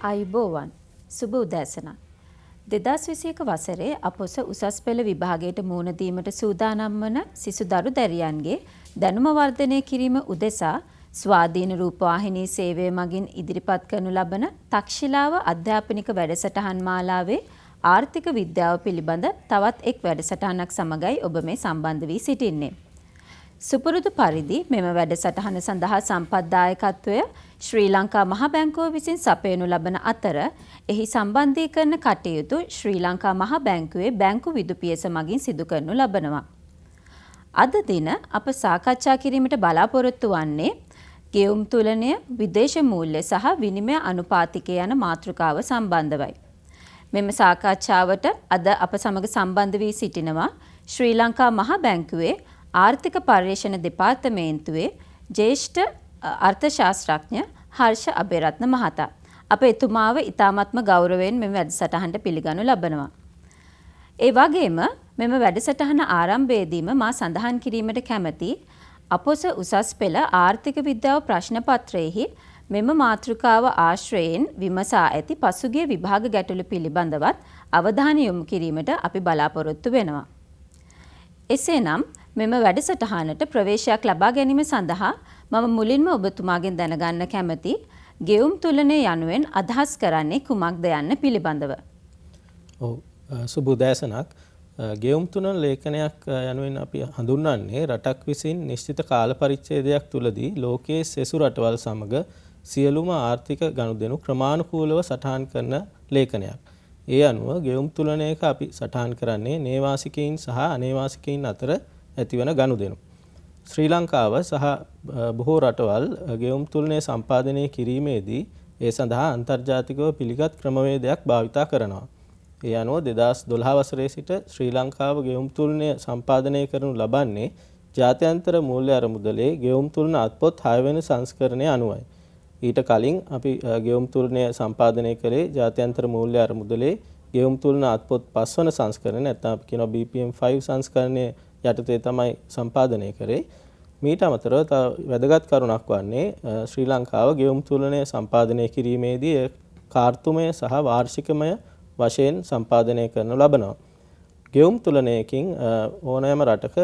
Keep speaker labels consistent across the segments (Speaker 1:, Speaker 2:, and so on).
Speaker 1: ආයුබෝවන් සුබ උදෑසනක් 2021 වසරේ අපොස උසස් පෙළ විභාගයට මුහුණ දීමට සූදානම් වන සිසු දරු දැරියන්ගේ දැනුම වර්ධනය කිරීම උදෙසා ස්වාධීන රූපවාහිනී සේවය මගින් ඉදිරිපත් කරනු ලබන තක්ෂිලාව අධ්‍යාපනික වැඩසටහන් මාලාවේ ආර්ථික විද්‍යාව පිළිබඳ තවත් එක් වැඩසටහනක් සමගයි ඔබ මේ සම්බන්ධ වී සිටින්නේ. සුපුරුදු පරිදි මෙම වැඩසටහන සඳහා සම්පත්දායකත්වය ශ්‍රී ලංකා මහ බැංකුව විසින් සපයනු ලබන අතර එහි සම්බන්ධීකරණ කටයුතු ශ්‍රී ලංකා මහ බැංකුවේ බැංකු විදුපියස මගින් සිදු කරනු ලබනවා. අද දින අප සාකච්ඡා කිරීමට බලාපොරොත්තු වන්නේ ගෙවුම් තුලනය, විදේශ මූල්‍ය සහ විනිමය අනුපාතිකය යන මාතෘකාව සම්බන්ධවයි. මෙම සාකච්ඡාවට අද අප සමග සම්බන්ධ වී සිටිනවා ශ්‍රී ලංකා මහ බැංකුවේ ආර්ථික පර්යේෂණ දෙපාර්තමේන්තුවේ ජ්‍යෙෂ්ඨ අර්ථශාස්ත්‍රඥ හර්ෂ අබේරත්න මහතා. අප එතුමාව ඉතාමත්ම ගෞරවයෙන් මෙම වැඩසටහනට පිළිගනු ලබනවා. ඒ වගේම මෙම වැඩසටහන ආරම්භයේදීම මා සඳහන් කිරීමට කැමැති අපොස උසස් පෙළ ආර්ථික විද්‍යාව ප්‍රශ්න පත්‍රයේහි මෙම මාතෘකාව ආශ්‍රයෙන් විමසා ඇති පසුගිය විභාග ගැටලු පිළිබඳවත් අවධානය යොමු කිරීමට අපි බලාපොරොත්තු වෙනවා. එසේනම් මෙම වැඩසටහනට ප්‍රවේශයක් ලබා ගැනීම සඳහා මම මුලින්ම ඔබතුමාගෙන් දැනගන්න කැමති ගෙවුම් තුලනය යනුවෙන් අදහස් කරන්නේ කුමක්ද යන්න පිළිබඳව.
Speaker 2: සුබ උදෑසනක්. ගෙවුම් තුනන ලේඛනයක් යනුවෙන් අපි හඳුන්වන්නේ රටක් විසින් නිශ්චිත කාල පරිච්ඡේදයක් තුලදී ලෝකයේ සෙසු රටවල් සමග සියලුම ආර්ථික ගනුදෙනු ක්‍රමානුකූලව සටහන් කරන ලේඛනයක්. ඒ අනුව ගෙවුම් තුලනයක අපි සටහන් කරන්නේ නේවාසිකයින් සහ අනේවාසිකයින් අතර ඇතිවන ගනුදෙනු. ශ්‍රී ලංකාව සහ බොහෝ රටවල් ගෙවුම් තුලනය සම්පාදනය කිරීමේදී ඒ සඳහා අන්තර්ජාතිකව පිළිගත් ක්‍රමවේදයක් භාවිතා කරනවා. ඒ අනුව 2012 වසරේ සිට ශ්‍රී ලංකාව ගෙවුම් තුලනය සම්පාදනය කරනු ලබන්නේ ජාත්‍යන්තර මූල්‍ය අරමුදලේ ගෙවුම් තුලන අත්පොත් 6 වෙනි සංස්කරණය අනුවයි. ඊට කලින් අපි ගෙවුම් තුලනය සම්පාදනය කළේ ජාත්‍යන්තර මූල්‍ය අරමුදලේ ගෙවුම් තුලන අත්පොත් 5 වෙනි සංස්කරණය නැත්නම් අපි කියනවා BPM 5 සංස්කරණය යටතේ තමයි සම්පාදනය කරේ. මීට අමතරව තව වැදගත් කරුණක් වන්නේ ශ්‍රී ලංකාව ගෙවුම් තුලනය සම්පාදනය කිරීමේදී කාර්තුමය සහ වාර්ෂිකමය වශයෙන් සම්පාදනය කරනු ලබනවා. ගෙවුම් තුලනයකින් ඕනෑම රටක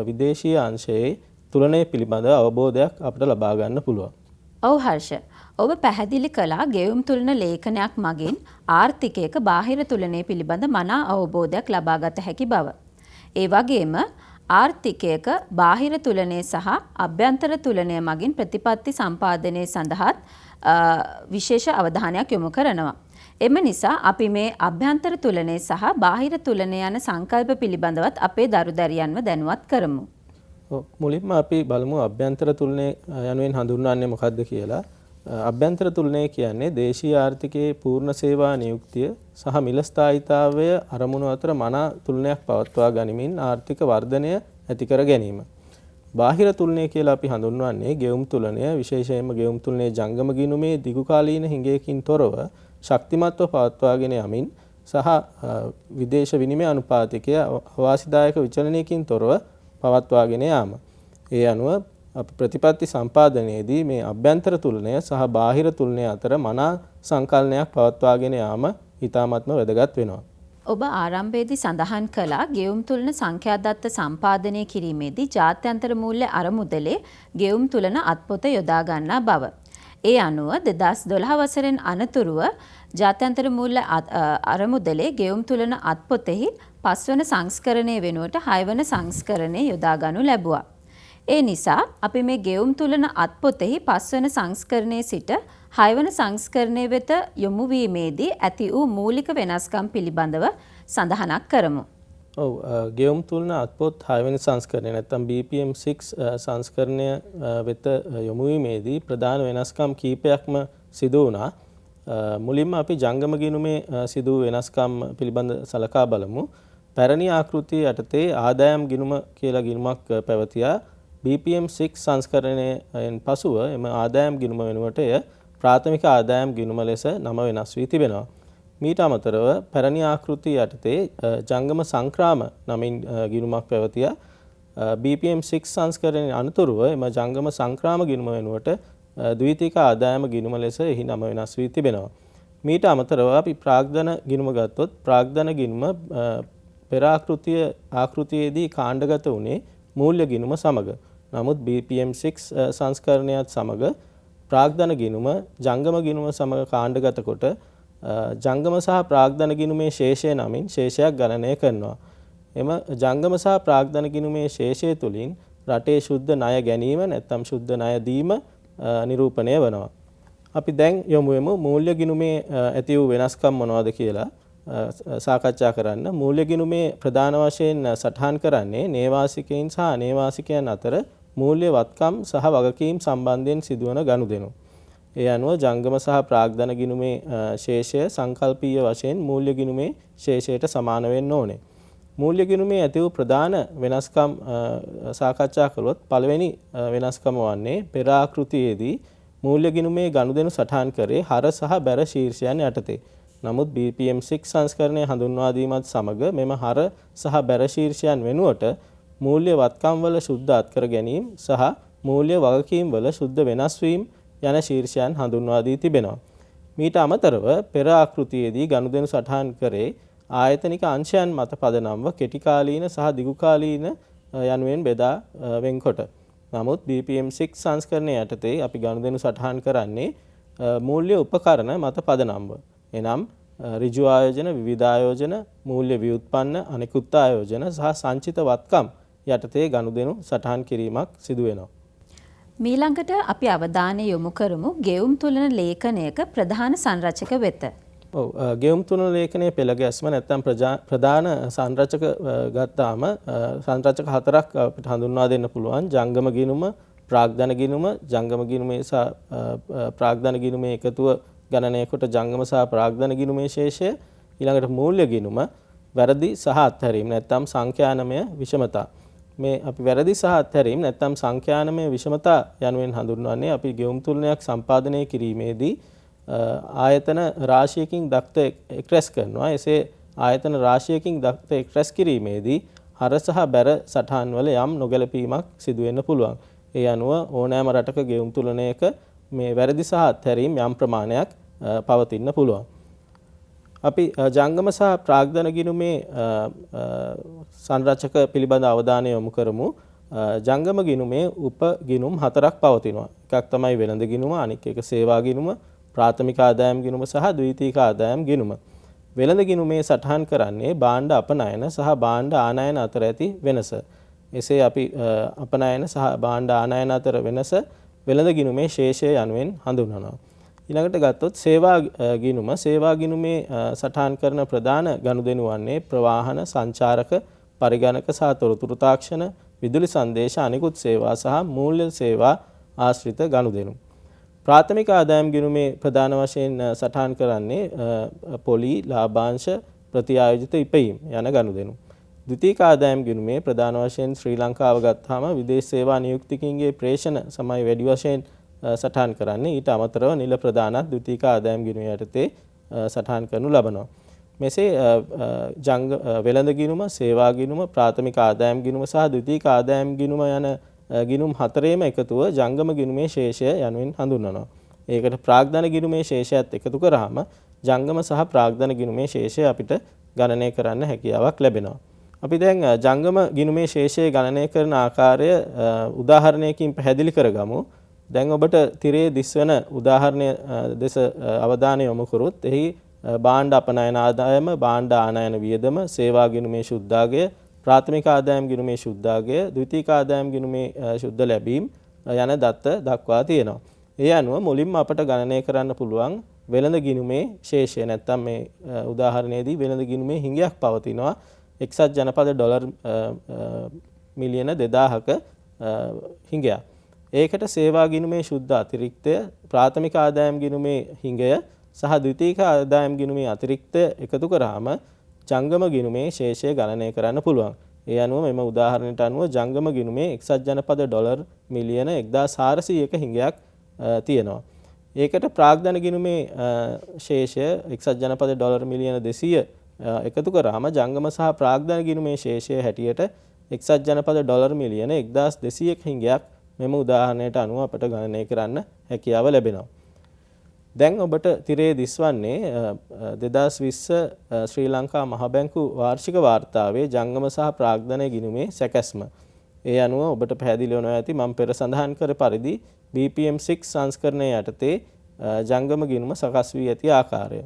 Speaker 2: විදේශීය අංශයේ තුලනය පිළිබඳ අවබෝධයක් අපට ලබා ගන්න පුළුවන්.
Speaker 1: ඔව් හර්ෂ. ඔබ පැහැදිලි කළා ගෙවුම් තුලන ලේඛනයක් මගින් ආර්ථිකයක බාහිර තුලනය පිළිබඳ මනා අවබෝධයක් ලබා ගත හැකි බව. ඒ වගේම ආර්ථිකයක බාහිර තුලනය සහ අභ්‍යන්තර තුලනය මගින් ප්‍රතිපත්ති සම්පාදනය සඳහාත් විශේෂ අවධානයක් යොමු කරනවා. එම නිසා අපි මේ අභ්‍යන්තර තුලනය සහ බාහිර තුලනය යන සංකල්ප පිළිබඳවත් අපේ දරු දැරියන්ව දැනුවත් කරමු.
Speaker 2: මුලින්ම අපි බලමු අභ්‍යන්තර තුලනය යනුවෙන් හඳුන්වන්නේ මොකක්ද කියලා. අභ්‍යන්තර තුලනය කියන්නේ දේශීය ආර්ථිකයේ පූර්ණ සේවා නියුක්තිය සහ මිල ස්ථායීතාවය අරමුණු අතර මනා තුලනයක් පවත්වා ගනිමින් ආර්ථික වර්ධනය ඇති කර ගැනීම. බාහිර තුලනය කියලා අපි හඳුන්වන්නේ ගෙවුම් තුලනය විශේෂයෙන්ම ගෙවුම් තුලනයේ ජංගම ගිණුමේ දිගුකාලීන හිඟයකින් තොරව ශක්තිමත්ව පවත්වාගෙන යමින් සහ විදේශ විනිමය අනුපාතිකය අවාසිදායක විචලනයකින් තොරව පවත්වාගෙන යාම. ඒ අනුව ප්‍රතිපත්ති සම්පාදනයේදී මේ අභ්‍යන්තර තුලනය සහ බාහිර තුලනය අතර මනා සංකලනයක් පවත්වාගෙන යාම ඉතාමත්ම වැදගත් වෙනවා.
Speaker 1: ඔබ ආරම්භයේදී සඳහන් කළා ගෙවුම් තුලන සංඛ්‍යාදත්ත සම්පාදනය කිරීමේදී ජාත්‍යන්තර මූල්‍ය අරමුදලේ ගෙවුම් තුලන අත්පොත යොදා ගන්නා බව. ඒ අනුව 2012 වසරෙන් අනතුරුව ජාත්‍යන්තර මූල්‍ය අරමුදලේ ගෙවුම් තුලන අත්පොතෙහි 5 වන සංස්කරණය වෙනුවට 6 වන සංස්කරණය යොදා ගනු ලැබුවා. ඒ නිසා අපි මේ ගෙවුම් තුලන අත්පොතෙහි 5 වන සංස්කරණයේ සිට 6 වන සංස්කරණය වෙත යොමු වීමේදී ඇති වූ මූලික වෙනස්කම් පිළිබඳව සඳහනක් කරමු.
Speaker 2: ගෙවුම් තුලන අත්පොත් 6 වෙනි සංස්කරණය නැත්නම් BPM 6 සංස්කරණය වෙත යොමු වීමේදී ප්‍රධාන වෙනස්කම් කීපයක්ම සිදු වුණා. මුලින්ම අපි ජංගම ගිණුමේ සිදු වෙනස්කම් පිළිබඳ සලකා බලමු. පැරණි ආකෘතිය යටතේ ආදායම් ගිණුම කියලා ගිණුමක් පැවතියා. BPM 6 සංස්කරණයෙන් පසුව එම ආදායම් ගිණුම වෙනුවට එය ප්‍රාථමික ආදායම් ගිණුම ලෙස නම වෙනස් වී තිබෙනවා. මීට අමතරව පැරණි ආකෘතිය යටතේ ජංගම සංක්‍රාම නමින් ගිණුමක් පැවතියා. BPM 6 සංස්කරණයේ අනතුරුව එම ජංගම සංක්‍රාම ගිණුම වෙනුවට ද්විතීක ආදායම ගිණුම ලෙස එහි නම වෙනස් වී තිබෙනවා. මීට අමතරව අපි ප්‍රාග්ධන ගිණුම ගත්තොත් ප්‍රාග්ධන ගිණුම පෙර ආකෘතියේදී කාණ්ඩගත වුණේ මූල්‍ය ගිණුම සමග. නමුත් BPM6 සංස්කරණයත් සමග ප්‍රාග්ධන ගිණුම ජංගම ගිණුම සමග කාණ්ඩගත කොට ජංගම සහ ප්‍රාග්ධන ගිණුමේ ශේෂය නමින් ශේෂයක් ගණනය කරනවා. එම ජංගම සහ ප්‍රාග්ධන ගිණුමේ ශේෂය තුලින් රටේ ශුද්ධ ණය ගැනීම නැත්නම් ශුද්ධ ණය දීම නිරූපණය වෙනවා. අපි දැන් යමු මූල්‍ය ගිණුමේ ඇති වූ වෙනස්කම් මොනවද කියලා සාකච්ඡා කරන්න. මූල්‍ය ගිණුමේ ප්‍රධාන වශයෙන් සටහන් කරන්නේ නේවාසිකයින් සහ අනේවාසිකයන් අතර මූල්‍ය වත්කම් සහ වගකීම් සම්බන්ධයෙන් සිදුවන ගනුදෙනු. ඒ අනුව ජංගම සහ ප්‍රාග්ධන ගිණුමේ ශේෂය සංකල්පීය වශයෙන් මූල්‍ය ගිණුමේ ශේෂයට සමාන වෙන්න ඕනේ. මූල්‍ය ගිණුමේ ඇති වූ ප්‍රධාන වෙනස්කම් සාකච්ඡා කළොත් පළවෙනි වෙනස්කම වන්නේ පෙර ආකෘතියේදී මූල්‍ය ගිණුමේ ගනුදෙනු සටහන් කරේ හර සහ බැර ශීර්ෂයන් යටතේ. නමුත් BPM6 සංස්කරණය හඳුන්වා දීමත් සමග මෙම හර සහ බැර ශීර්ෂයන් වෙනුවට මූල්‍ය වත්කම් වල ශුද්ධ අත්කර ගැනීම සහ මූල්‍ය වගකීම් වල ශුද්ධ වෙනස් වීම යන ශීර්ෂයන් හඳුන්වා දී තිබෙනවා. මීට අමතරව පෙර ආකෘතියේදී ගනුදෙනු සටහන් කරේ ආයතනික අංශයන් මත පදනම්ව කෙටි කාලීන සහ දිගු කාලීන යනුවෙන් බෙදා වෙන්කොට. නමුත් BPM6 සංස්කරණය යටතේ අපි ගනුදෙනු සටහන් කරන්නේ මූල්‍ය උපකරණ මත පදනම්ව. එනම් ඍජු ආයෝජන, විවිධ ආයෝජන, මූල්‍ය ව්‍යුත්පන්න, අනිකුත් ආයෝජන සහ සංචිත වත්කම් යටතේ ගනුදෙනු සටහන් කිරීමක් සිදු වෙනවා.
Speaker 1: මීළඟට අපි අවධානය යොමු කරමු ගෙවුම් තුලන ලේඛනයක ප්‍රධාන සංරචක වෙත.
Speaker 2: ඔව් ගෙවුම් තුලන ලේඛනයේ පෙළ ගැස්ම නැත්නම් ප්‍රධාන සංරචක ගත්තාම සංරචක හතරක් අපිට හඳුන්වා දෙන්න පුළුවන්. ජංගම ගිණුම, ප්‍රාග්ධන ගිණුම, ජංගම ගිණුමේ සහ ප්‍රාග්ධන ගිණුමේ එකතුව ගණනය කොට ජංගම සහ ප්‍රාග්ධන ගිණුමේ ශේෂය, ඊළඟට මූල්‍ය ගිණුම, වැරදි සහ අත්හැරීම නැත්නම් සංඛ්‍යානමය විෂමතා. මේ අපි වැරදි සහ අත්හැරීම නැත්නම් සංඛ්‍යානමය විෂමතා යනුවෙන් හඳුන්වන්නේ අපි ගෙවුම් තුලනයක් සම්පාදනය කිරීමේදී ආයතන රාශියකින් දක්ත එක් රැස් කරනවා. එසේ ආයතන රාශියකින් දක්ත එක් රැස් කිරීමේදී හර සහ බැර සටහන් වල යම් නොගැලපීමක් සිදු වෙන්න පුළුවන්. ඒ අනුව ඕනෑම රටක ගෙවුම් තුලනයක මේ වැරදි සහ අත්හැරීම් යම් ප්‍රමාණයක් පවතින්න පුළුවන්. අපි ජංගම සහ ප්‍රාග්ධන ගිණුමේ සංරචක පිළිබඳ අවධානය යොමු කරමු. ජංගම ගිණුමේ උප ගිණුම් හතරක් පවතිනවා. එකක් තමයි වෙළඳ ගිණුම, අනික් එක සේවා ගිණුම, ප්‍රාථමික ආදායම් ගිණුම සහ ද්විතීයික ආදායම් ගිණුම. වෙළඳ ගිණුමේ සටහන් කරන්නේ භාණ්ඩ අපනයන සහ භාණ්ඩ ආනයන අතර ඇති වෙනස. එසේ අපි අපනයන සහ භාණ්ඩ ආනයන අතර වෙනස වෙළඳ ගිණුමේ ශේෂය යනුවෙන් හඳුන්වනවා. ඊළඟට ගත්තොත් සේවා ගිණුම. සේවා ගිණුමේ සටහන් කරන ප්‍රධාන ගනුදෙනු වන්නේ ප්‍රවාහන, සංචාරක, පරිගණක සහ තොරතුරු තාක්ෂණ, විදුලි සංදේශ, අනිකුත් සේවා සහ මූල්‍ය සේවා ආශ්‍රිත ගනුදෙනු. ප්‍රාථමික ආදායම් ගිණුමේ ප්‍රධාන වශයෙන් සටහන් කරන්නේ පොලි, ලාභාංශ, ප්‍රතිආයෝජිත ඉපයීම් යන ගනුදෙනු. ද්විතීයික ආදායම් ගිණුමේ ප්‍රධාන වශයෙන් ශ්‍රී ලංකාව ගත්තාම විදේශ සේවා නියුක්තිකින්ගේ ප්‍රේෂණ සමයි වැඩි වශයෙන් සටහන් කරන්නේ. ඊට අමතරව නිල ප්‍රදානත් ද්විතීයික ආදායම් ගිණුම යටතේ සටහන් කරනු ලබනවා. මෙසේ වෙළඳ ගිණුම, සේවා ගිණුම, ප්‍රාථමික ආදායම් ගිණුම සහ ද්විතීයික ආදායම් ගිණුම යන ගිණුම් හතරේම එකතුව ජංගම ගිණුමේ ශේෂය යනුවෙන් හඳුන්වනවා. ඒකට ප්‍රාග්ධන ගිණුමේ ශේෂයත් එකතු කරාම ජංගම සහ ප්‍රාග්ධන ගිණුමේ ශේෂය අපිට ගණනය කරන්න හැකියාවක් ලැබෙනවා. අපි දැන් ජංගම ගිණුමේ ශේෂය ගණනය කරන ආකාරය උදාහරණයකින් පැහැදිලි කරගමු. දැන් ඔබට තිරේ දිස්වන උදාහරණය දෙස අවධානය යොමු කරොත් එහි භාණ්ඩ අපනයන ආදායම, භාණ්ඩ ආනයන වියදම, සේවා ගිණුමේ ශුද්ධාගය, ප්‍රාථමික ආදායම් ගිණුමේ ශුද්ධාගය, ද්විතීයික ආදායම් ගිණුමේ ශුද්ධ ලැබීම් යන දත්ත දක්වා තියෙනවා. ඒ අනුව මුලින්ම අපට ගණනය කරන්න පුළුවන් වෙළඳ ගිණුමේ ශේෂය. නැත්නම් මේ උදාහරණයේදී වෙළඳ ගිණුමේ හිඟයක් පවතිනවා. එක්සත් ජනපද ඩොලර් මිලියන 2000ක හිඟයක්. ඒකට සේවා ගිණුමේ ශුද්ධ අතිරික්තය, ප්‍රාථමික ආදායම් ගිණුමේ හිඟය සහ ද්විතීයික ආදායම් ගිණුමේ අතිරික්තය එකතු කරාම ජංගම ගිණුමේ ශේෂය ගණනය කරන්න පුළුවන්. ඒ අනුව මෙම උදාහරණයට අනුව ජංගම ගිණුමේ එක්සත් ජනපද ඩොලර් මිලියන 1400ක හිඟයක් තියෙනවා. ඒකට ප්‍රාග්ධන ගිණුමේ ශේෂය එක්සත් ජනපද ඩොලර් මිලියන 200 එකතු කරාම ජංගම සහ ප්‍රාග්ධන ගිණුමේ ශේෂය හැටියට එක්සත් ජනපද ඩොලර් මිලියන 1200ක හිඟයක් මෙම උදාහරණයට අනුව අපට ගණනය කරන්න හැකියාව ලැබෙනවා. දැන් ඔබට තිරේ දිස්වන්නේ 2020 ශ්‍රී ලංකා මහ බැංකු වාර්ෂික වාර්තාවේ ජංගම සහ ප්‍රාග්ධනය ගිණුමේ සැකැස්ම. ඒ අනුව ඔබට පැහැදිලි වෙනවා ඇති මම පෙර සඳහන් කර පරිදි BPM6 සංස්කරණය යටතේ ජංගම ගිණුම සකස් වී ඇති ආකාරය.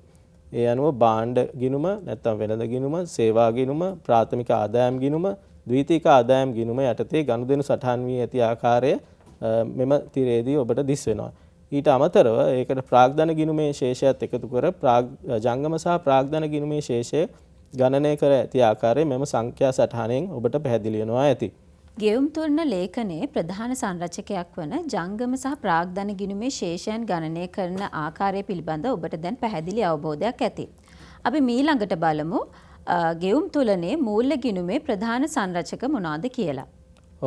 Speaker 2: ඒ අනුව භාණ්ඩ ගිණුම නැත්නම් වෙළඳ ගිණුම, සේවා ගිණුම, ප්‍රාථමික ආදායම් ගිණුම, ද්විතීයික ආදායම් ගිණුම යටතේ ගනුදෙනු සටහන් වී ඇති ආකාරය මෙම තිරේදී ඔබට දිස් වෙනවා. ඊට අමතරව ඒකට ප්‍රාග්ධන ගිණුමේ ශේෂයත් එකතු කර ජංගම සහ ප්‍රාග්ධන ගිණුමේ ශේෂය ගණනය කර ඇති ආකාරය මෙම සංඛ්‍යා සටහනෙන් ඔබට පැහැදිලි වෙනවා ඇති.
Speaker 1: ගෙවුම් තුලන ලේඛනයේ ප්‍රධාන සංරචකයක් වන ජංගම සහ ප්‍රාග්ධන ගිණුමේ ශේෂයන් ගණනය කරන ආකාරය පිළිබඳ ඔබට දැන් පැහැදිලි අවබෝධයක් ඇති. අපි මීළඟට බලමු ගෙවුම් තුලනේ මූල්‍ය ගිණුමේ ප්‍රධාන සංරචක මොනවාද කියලා.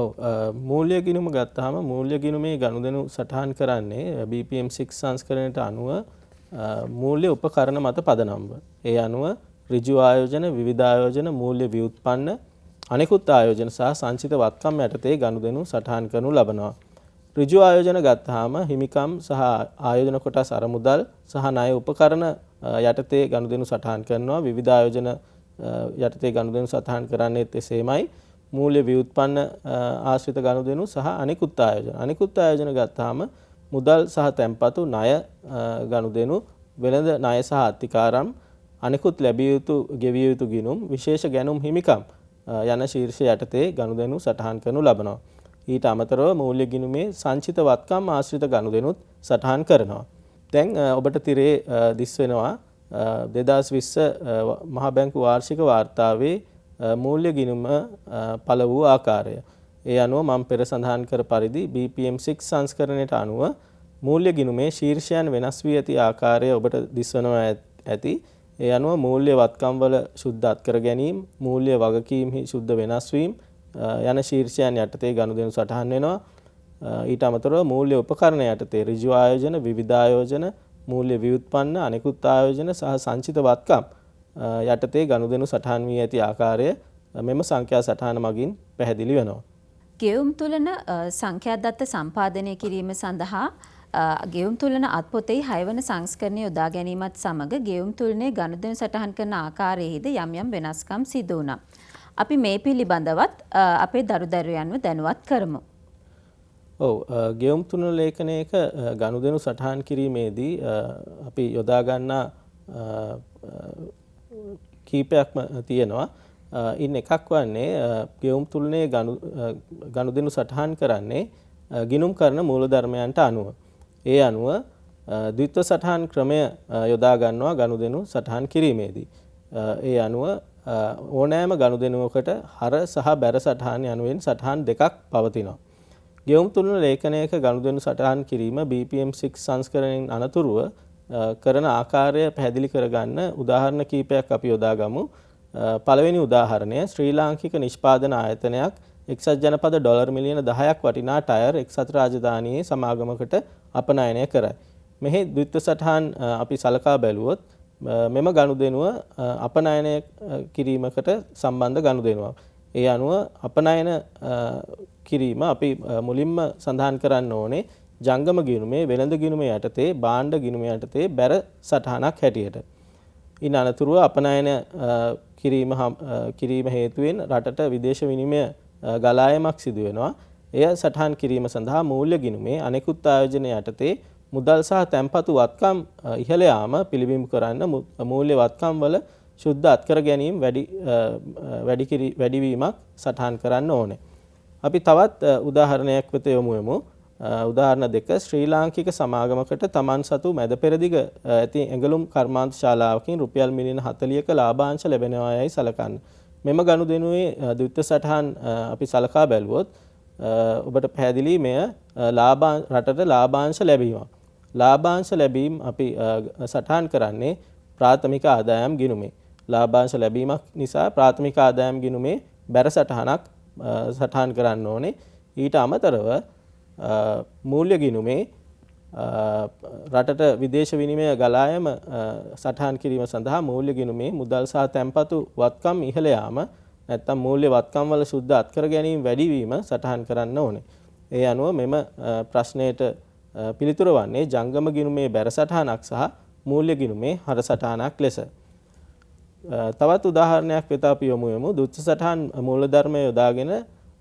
Speaker 2: ඔව් මූල්‍ය ගිණුම ගත්තාම මූල්‍ය ගිණුමේ ගනුදෙනු සටහන් කරන්නේ BPM6 සංස්කරණයට අනුව මූල්‍ය උපකරණ මත පදනම්ව. ඒ අනුව ඍජු ආයෝජන, විවිධ ආයෝජන, මූල්‍ය ව්‍යුත්පන්න, අනෙකුත් ආයෝජන සහ සංචිත වත්කම් යටතේ ගනුදෙනු සටහන් කරනු ලබනවා. ඍජු ආයෝජන ගත්තාම හිමිකම් සහ ආයෝජන කොටස් අරමුදල් සහ ණය උපකරණ යටතේ ගනුදෙනු සටහන් කරනවා. විවිධ ආයෝජන යටතේ ගනුදෙනු සටහන් කරන්නේත් එසේමයි. මූල්‍ය ව්‍යුත්පන්න ආශ්‍රිත ගනුදෙනු සහ අනෙකුත් ආයෝජන. අනෙකුත් ආයෝජන ගත්තාම මුදල් සහ තැන්පතු, ණය ගනුදෙනු, වෙළඳ ණය සහ අත්තිකාරම්, අනෙකුත් ලැබිය යුතු ගෙවිය යුතු ගිණුම්, විශේෂ ගැනුම් හිමිකම් යන ශීර්ෂ යටතේ ගනුදෙනු සටහන් කරනු ලබනවා. ඊට අමතරව මූල්‍ය ගිණුමේ සංචිත වත්කම් ආශ්‍රිත ගනුදෙනුත් සටහන් කරනවා. දැන් ඔබට තිරේ දිස් වෙනවා 2020 මහ බැංකු වාර්ෂික වාර්තාවේ මූල්‍ය ගිණුම පළ වූ ආකාරය. ඒ අනුව මම පෙර සඳහන් කර පරිදි BPM6 සංස්කරණයට අනුව මූල්‍ය ගිණුමේ ශීර්ෂයන් වෙනස් වී ඇති ආකාරය ඔබට දිස්වනවා ඇති. ඒ අනුව මූල්‍ය වත්කම් වල ශුද්ධ අත්කර ගැනීම, මූල්‍ය වගකීම්හි ශුද්ධ වෙනස් වීම යන ශීර්ෂයන් යටතේ ගනුදෙනු සටහන් වෙනවා. ඊට අමතරව මූල්‍ය උපකරණ යටතේ ඍජු ආයෝජන, විවිධ ආයෝජන, මූල්‍ය ව්‍යුත්පන්න, අනෙකුත් ආයෝජන සහ සංචිත වත්කම් යටතේ ගනුදෙනු සටහන් වී ඇති ආකාරය මෙම සංඛ්‍යා සටහන මගින් පැහැදිලි වෙනවා.
Speaker 1: ගෙවුම් තුලන සංඛ්‍යාදත්ත සම්පාදනය කිරීම සඳහා ගෙවුම් තුලන අත්පොතෙහි 6 වන සංස්කරණය යොදා ගැනීමත් සමග ගෙවුම් තුලනේ ගනුදෙනු සටහන් කරන ආකාරයේද යම් යම් වෙනස්කම් සිදු වුණා. අපි මේ පිළිබඳවත් අපේ දරුදරුවන්ව දැනුවත් කරමු.
Speaker 2: ඔව් ගෙවුම් තුනන ලේඛනයක ගනුදෙනු සටහන් කිරීමේදී අපි යොදා ගන්නා කීපයක්ම තියෙනවා. ඉන් එකක් වන්නේ ගෙවුම් තුලනේ ගනුදෙනු සටහන් කරන්නේ ගිණුම් කරන මූලධර්මයන්ට අනුව. ඒ අනුව ද්විත්ව සටහන් ක්‍රමය යොදා ගන්නවා ගනුදෙනු සටහන් කිරීමේදී. ඒ අනුව ඕනෑම ගනුදෙනුවකට හර සහ බැර සටහන් යනුවෙන් සටහන් දෙකක් පවතිනවා. ගෙවුම් තුලන ලේඛනයක ගනුදෙනු සටහන් කිරීම BPM6 සංස්කරණයෙන් අනතුරුව කරන ආකාරය පැහැදිලි කරගන්න උදාහරණ කීපයක් අපි යොදා ගමු. පළවෙනි උදාහරණය ශ්‍රී ලාංකික නිෂ්පාදන ආයතනයක් එක්සත් ජනපද ඩොලර් මිලියන 10ක් වටිනා ටයර් එක්සත් රාජධානියේ සමාගමකට අපනයනය කරයි. මෙහි ද්විත්ව සටහන් අපි සලකා බැලුවොත් මෙම ගනුදෙනුව අපනයනය කිරීමකට සම්බන්ධ ගනුදෙනුවක්. ඒ අනුව අපනයන කිරීම අපි මුලින්ම සඳහන් කරන්න ඕනේ ජංගම ගිණුමේ වෙළඳ ගිණුම යටතේ භාණ්ඩ ගිණුම යටතේ බැර සටහනක් හැටියට. ඉන් අනතුරුව අපනයන කිරීම හේතුවෙන් රටට විදේශ විනිමය ගලායමක් සිදු වෙනවා. එය සටහන් කිරීම සඳහා මූල්‍ය ගිණුමේ අනෙකුත් ආයෝජන යටතේ මුදල් සහ තැන්පතු වත්කම් ඉහළ යාම පිළිබිඹු කරන්න මූල්‍ය වත්කම් වල ශුද්ධ අත්කර ගැනීම වැඩිවීමක් සටහන් කරන්න ඕනේ. අපි තවත් උදාහරණයක් වෙත යොමු. උදාහරණ 2 ශ්‍රී ලාංකික සමාගමකට තමන් සතු මැද පෙරදිග ඇති ඇඟලුම් කර්මාන්ත ශාලාවකින් රුපියල් මිලියන 40ක ලාභාංශ ලැබෙනවා යයි සලකන්න. මෙම ගනුදෙනුවේ ද්විත්ව සටහන් අපි සලකා බැලුවොත් ඔබට පැහැදිලි මෙය රටට ලාභාංශ ලැබීමක්. ලාභාංශ ලැබීම අපි සටහන් කරන්නේ ප්‍රාථමික ආදායම් ගිණුමේ. ලාභාංශ ලැබීමක් නිසා ප්‍රාථමික ආදායම් ගිණුමේ බැර සටහනක් සටහන් කරන්න ඕනේ. ඊට අමතරව මූල්‍ය ගිණුමේ රටට විදේශ විනිමය ගලායම සටහන් කිරීම සඳහා මූල්‍ය ගිණුමේ මුදල් සහ තැන්පතු වත්කම් ඉහළ යාම නැත්නම් මූල්‍ය වත්කම් වල ශුද්ධ අත්කර ගැනීම වැඩිවීම සටහන් කරන්න ඕනේ. ඒ අනුව මෙම ප්‍රශ්නයට පිළිතුර වන්නේ ජංගම ගිණුමේ බැර සටහනක් සහ මූල්‍ය ගිණුමේ හර සටහනක් ලෙස. තවත් උදාහරණයක් වෙත අපි යොමු වෙමු. දුච්ච සටහන් මූලධර්මය යොදාගෙන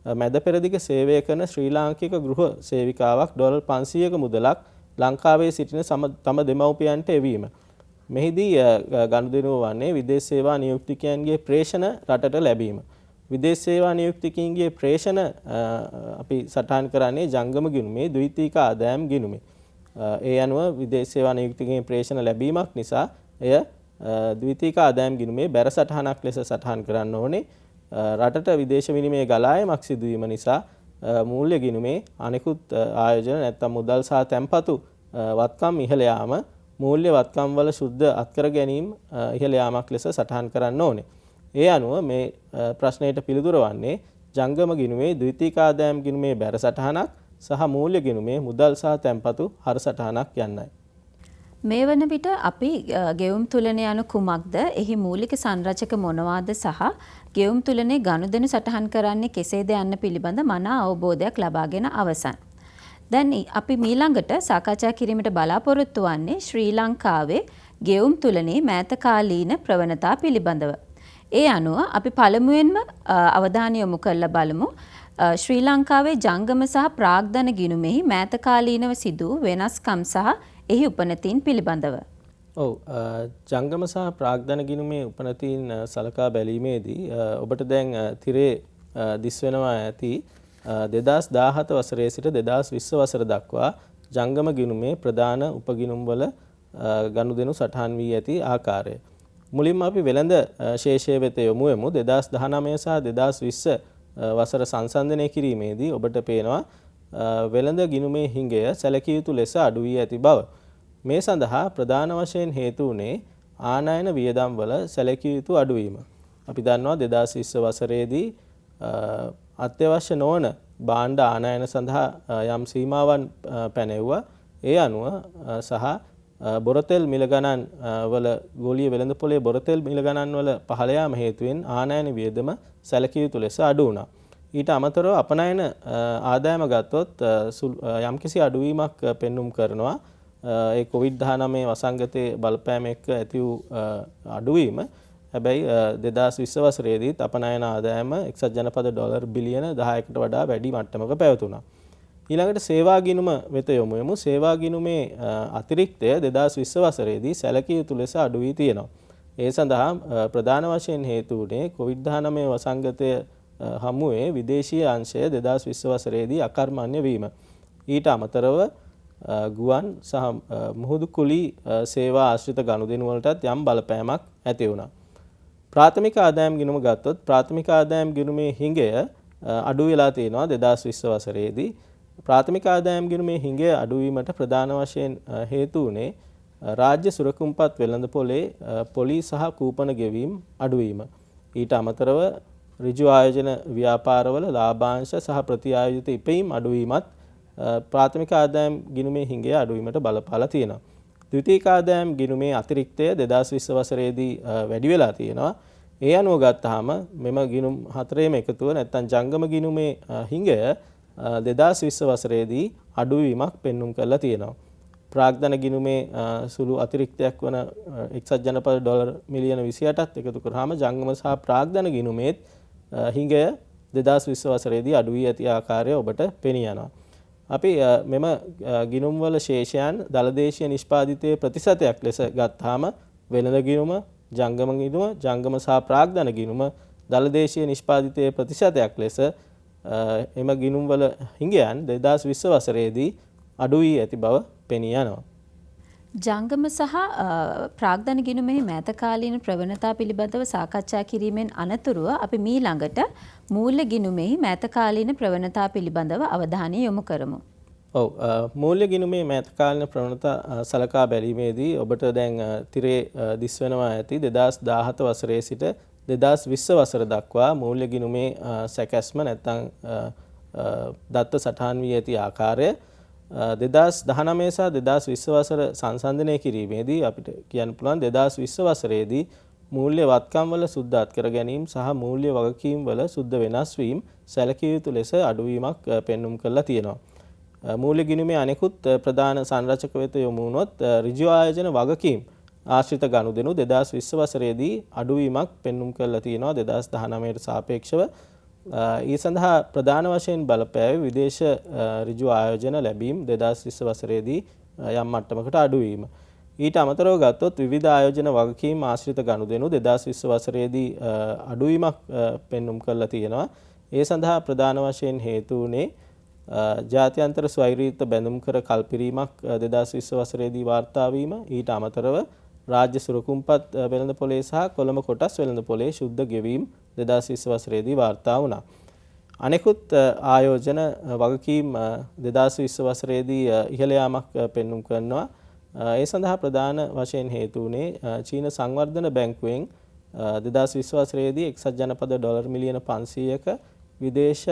Speaker 2: මැද පෙරදිග සේවය කරන ශ්‍රී ලාංකික ගෘහ සේවිකාවක් ඩොලර් 500ක මුදලක් ලංකාවේ සිටින තම දෙමව්පියන්ට එවීම. මෙහිදී ගනුදෙනුව වන්නේ විදේශ සේවා නියුක්තිකයන්ගේ ප්‍රේෂණ රටට ලැබීම. විදේශ සේවා නියුක්තිකයන්ගේ ප්‍රේෂණ අපි සටහන් කරන්නේ ජංගම ගිණුමේ ද්විතීයික ආදායම් ගිණුමේ. ඒ අනුව විදේශ සේවා නියුක්තිකයන්ගේ ප්‍රේෂණ ලැබීමක් නිසා එය ද්විතීයික ආදායම් ගිණුමේ බැර සටහනක් ලෙස සටහන් කරන්න ඕනේ. රටට විදේශ විනිමය ගලායමක් සිදුවීම නිසා මූල්‍ය ගිණුමේ අනෙකුත් ආයෝජන නැත්නම් මුදල් සහ තැන්පතු වත්කම් ඉහළ යාම මූල්‍ය වත්කම් වල සුද්ධ අත්කර ගැනීම ඉහළ යාමක් ලෙස සටහන් කරන්න ඕනේ. ඒ අනුව මේ ප්‍රශ්නයට පිළිතුර වන්නේ ජංගම ගිණුමේ ද්විතීයික ආදායම් ගිණුමේ බැර සටහනක් සහ මූල්‍ය ගිණුමේ මුදල් සහ තැන්පතු හර සටහනක් යන්නයි.
Speaker 1: මේ වන විට අපි ගෙවුම් තුලනය යනු කුමක්ද? එහි මූලික සංරචක මොනවාද සහ ගෙවුම් තුලනේ ගනුදෙනු සටහන් කරන්නේ කෙසේද යන්න පිළිබඳ මනා අවබෝධයක් ලබාගෙන අවසන්. දැන් අපි මීළඟට සාකච්ඡා කිරීමට බලාපොරොත්තු වන්නේ ශ්‍රී ලංකාවේ ගෙවුම් තුලනේ මෑත කාලීන ප්‍රවණතා පිළිබඳව. ඒ අනුව අපි පළමුවෙන්ම අවධානය යොමු කරලා බලමු ශ්‍රී ලංකාවේ ජංගම සහ ප්‍රාග්ධන ගිණුමෙහි මෑත කාලීනව සිදු වෙනස්කම් සහ එහි උපනතීන් පිළිබඳව.
Speaker 2: ඔව් ජංගම සහ ප්‍රාග්ධන ගිණුමේ උපනතීන් සලකා බැලීමේදී ඔබට දැන් තිරේ දිස් වෙනවා ඇති 2017 වසරේ සිට 2020 වසර දක්වා ජංගම ගිණුමේ ප්‍රධාන උපගිණුම් වල ගනුදෙනු සටහන් වී ඇති ආකාරය. මුලින්ම අපි වෙළඳ ශේෂය වෙත යොමු වෙමු. 2019 සහ 2020 වසර සංසන්දනය කිරීමේදී ඔබට පේනවා වෙළඳ ගිණුමේ හිඟය සැලකිය යුතු ලෙස අඩු වී ඇති බව. මේ සඳහා ප්‍රධාන වශයෙන් හේතු වුණේ ආනයන වියදම් වල සැලකිය යුතු අඩුවීම. අපි දන්නවා 2020 වසරේදී අත්‍යවශ්‍ය නොවන භාණ්ඩ ආනයන සඳහා යම් සීමාවන් පැනෙව්වා. ඒ අනුව සහ බොරතෙල් මිල ගණන් වල ගෝලීය වෙළඳ පොලේ බොරතෙල් මිල ගණන් වල පහළ යාම හේතුවෙන් ආනයන වියදම සැලකිය යුතු ලෙස අඩු වුණා. ඊට අමතරව අපනයන ආදායම ගත්තොත් යම්කිසි අඩුවීමක් පෙන්눔 කරනවා. ඒ COVID-19 වසංගතයේ බලපෑම එක්ක ඇති වූ අඩුවීම. හැබැයි 2020 වසරේදීත් අපනයන ආදායම එක්සත් ජනපද ඩොලර් බිලියන 10කට වඩා වැඩි මට්ටමක පැවතුණා. ඊළඟට සේවා ගිණුම වෙත යොමු වෙමු. සේවා ගිණුමේ අතිරික්තය 2020 වසරේදී සැලකිය යුතු ලෙස අඩු වී තියෙනවා. ඒ සඳහා ප්‍රධාන වශයෙන් හේතු වුණේ COVID-19 වසංගතය හමුවේ විදේශීය අංශය 2020 වසරේදී අකර්මණ්‍ය වීම. ඊට අමතරව ගුවන් සහ මුහුදු කුලී සේවා ආශ්‍රිත ගනුදෙනු වලටත් යම් බලපෑමක් ඇති වුණා. ප්‍රාථමික ආදායම් ගිණුම ගත්තොත් ප්‍රාථමික ආදායම් ගිණුමේ හිඟය අඩු වෙලා තියෙනවා 2020 වසරේදී. ප්‍රාථමික ආදායම් ගිණුමේ හිඟය අඩු වීමට ප්‍රධාන වශයෙන් හේතු වුණේ රාජ්‍ය සුරකුම්පත් වෙළඳ පොලේ පොලි සහ කූපන ගෙවීම් අඩුවීම. ඊට අමතරව ඍජු ආයෝජන ව්‍යාපාරවල ලාභාංශ සහ ප්‍රතිආයෝජිත ඉපයීම් අඩුවීමත් ප්‍රාථමික ආදායම් ගිණුමේ හිඟය අඩුවීමට බලපාලා තියෙනවා. ද්විතීයික ආදායම් ගිණුමේ අතිරික්තය 2020 වසරේදී වැඩි වෙලා තියෙනවා. ඒ අනුව ගත්තාම මෙම ගිණුම් හතරේම එකතුව නැත්නම් ජංගම ගිණුමේ හිඟය 2020 වසරේදී අඩුවීමක් පෙන්눔 කරලා තියෙනවා. ප්‍රාග්ධන ගිණුමේ සුළු අතිරික්තයක් වන එක්සත් ජනපද ඩොලර් මිලියන 28ක් එකතු කරාම ජංගම සහ ප්‍රාග්ධන ගිණුමේත් හිඟය 2020 වසරේදී අඩු වී ඇති ආකාරය ඔබට පෙනී යනවා. අපි මෙම ගිණුම් වල ශේෂයන් දලදේශීය නිෂ්පාදිතයේ ප්‍රතිශතයක් ලෙස ගත්තාම වෙළඳ ගිණුම, ජංගම ගිණුම, ජංගම සහ ප්‍රාග්ධන ගිණුම දලදේශීය නිෂ්පාදිතයේ ප්‍රතිශතයක් ලෙස එම ගිණුම් වල හිඟයන් 2020 වසරේදී අඩු වී ඇති බව පෙනී යනවා.
Speaker 1: ජංගම සහ ප්‍රාග්ධන ගිණුමෙහි මෑත කාලීන ප්‍රවණතා පිළිබඳව සාකච්ඡා කිරීමෙන් අනතුරුව අපි මීළඟට මූල්‍ය ගිණුමෙහි මෑත කාලීන ප්‍රවණතා පිළිබඳව අවධානය යොමු කරමු.
Speaker 2: ඔව් මූල්‍ය ගිණුමේ මෑත කාලීන ප්‍රවණතා සලකා බැලීමේදී ඔබට දැන් තිරේ දිස් වෙනවා ඇති 2017 වසරේ සිට 2020 වසර දක්වා මූල්‍ය ගිණුමේ සැකැස්ම නැත්නම් දත්ත සටහන් වී ඇති ආකාරය 2019 සහ 2020 වසර සංසන්දනය කිරීමේදී අපිට කියන්න පුළුවන් 2020 වසරේදී මූල්‍ය වත්කම් වල සුද්ධ අත්කර ගැනීම සහ මූල්‍ය වගකීම් වල සුද්ධ වෙනස් වීම සැලකිය යුතු ලෙස අඩුවීමක් පෙන්눔 කරලා තියෙනවා. මූල්‍ය ගිණුමේ අනෙකුත් ප්‍රධාන සංරචක වෙත යොමු වුණොත් ඍජු ආයෝජන වගකීම් ආශ්‍රිත ගනුදෙනු 2020 වසරේදී අඩුවීමක් පෙන්눔 කරලා තියෙනවා 2019ට සාපේක්ෂව. ඒ සඳහා ප්‍රධාන වශයෙන් බලපෑවේ විදේශ ඍජු ආයෝජන ලැබීම් 2020 වසරේදී යම් මට්ටමකට අඩුවීම. ඊට අමතරව ගත්තොත් විවිධ ආයෝජන වගකීම් ආශ්‍රිත ගනුදෙනු 2020 වසරේදී අඩුවීමක් පෙන්눔 කරලා තියෙනවා. ඒ සඳහා ප්‍රධාන වශයෙන් හේතු වුණේ ජාත්‍යන්තර ස්වෛරීත්ව බැඳුම් කර කල්පිරීමක් 2020 වසරේදී වාර්තා වීම. ඊට අමතරව රාජ්‍ය සුරකුම්පත් වෙළඳපොලේ සහ කොළඹ කොටස් වෙළඳපොලේ ශුද්ධ ගෙවීම් 2020 වසරේදී වාර්තා වුණා. අනෙකුත් ආයෝජන වගකීම් 2020 වසරේදී ඉහළ යාමක් පෙන්눔 කරනවා. ඒ සඳහා ප්‍රධාන වශයෙන් හේතු වුණේ චීන සංවර්ධන බැංකුවෙන් 2020 වසරේදී එක්සත් ජනපද ඩොලර් මිලියන 500ක විදේශ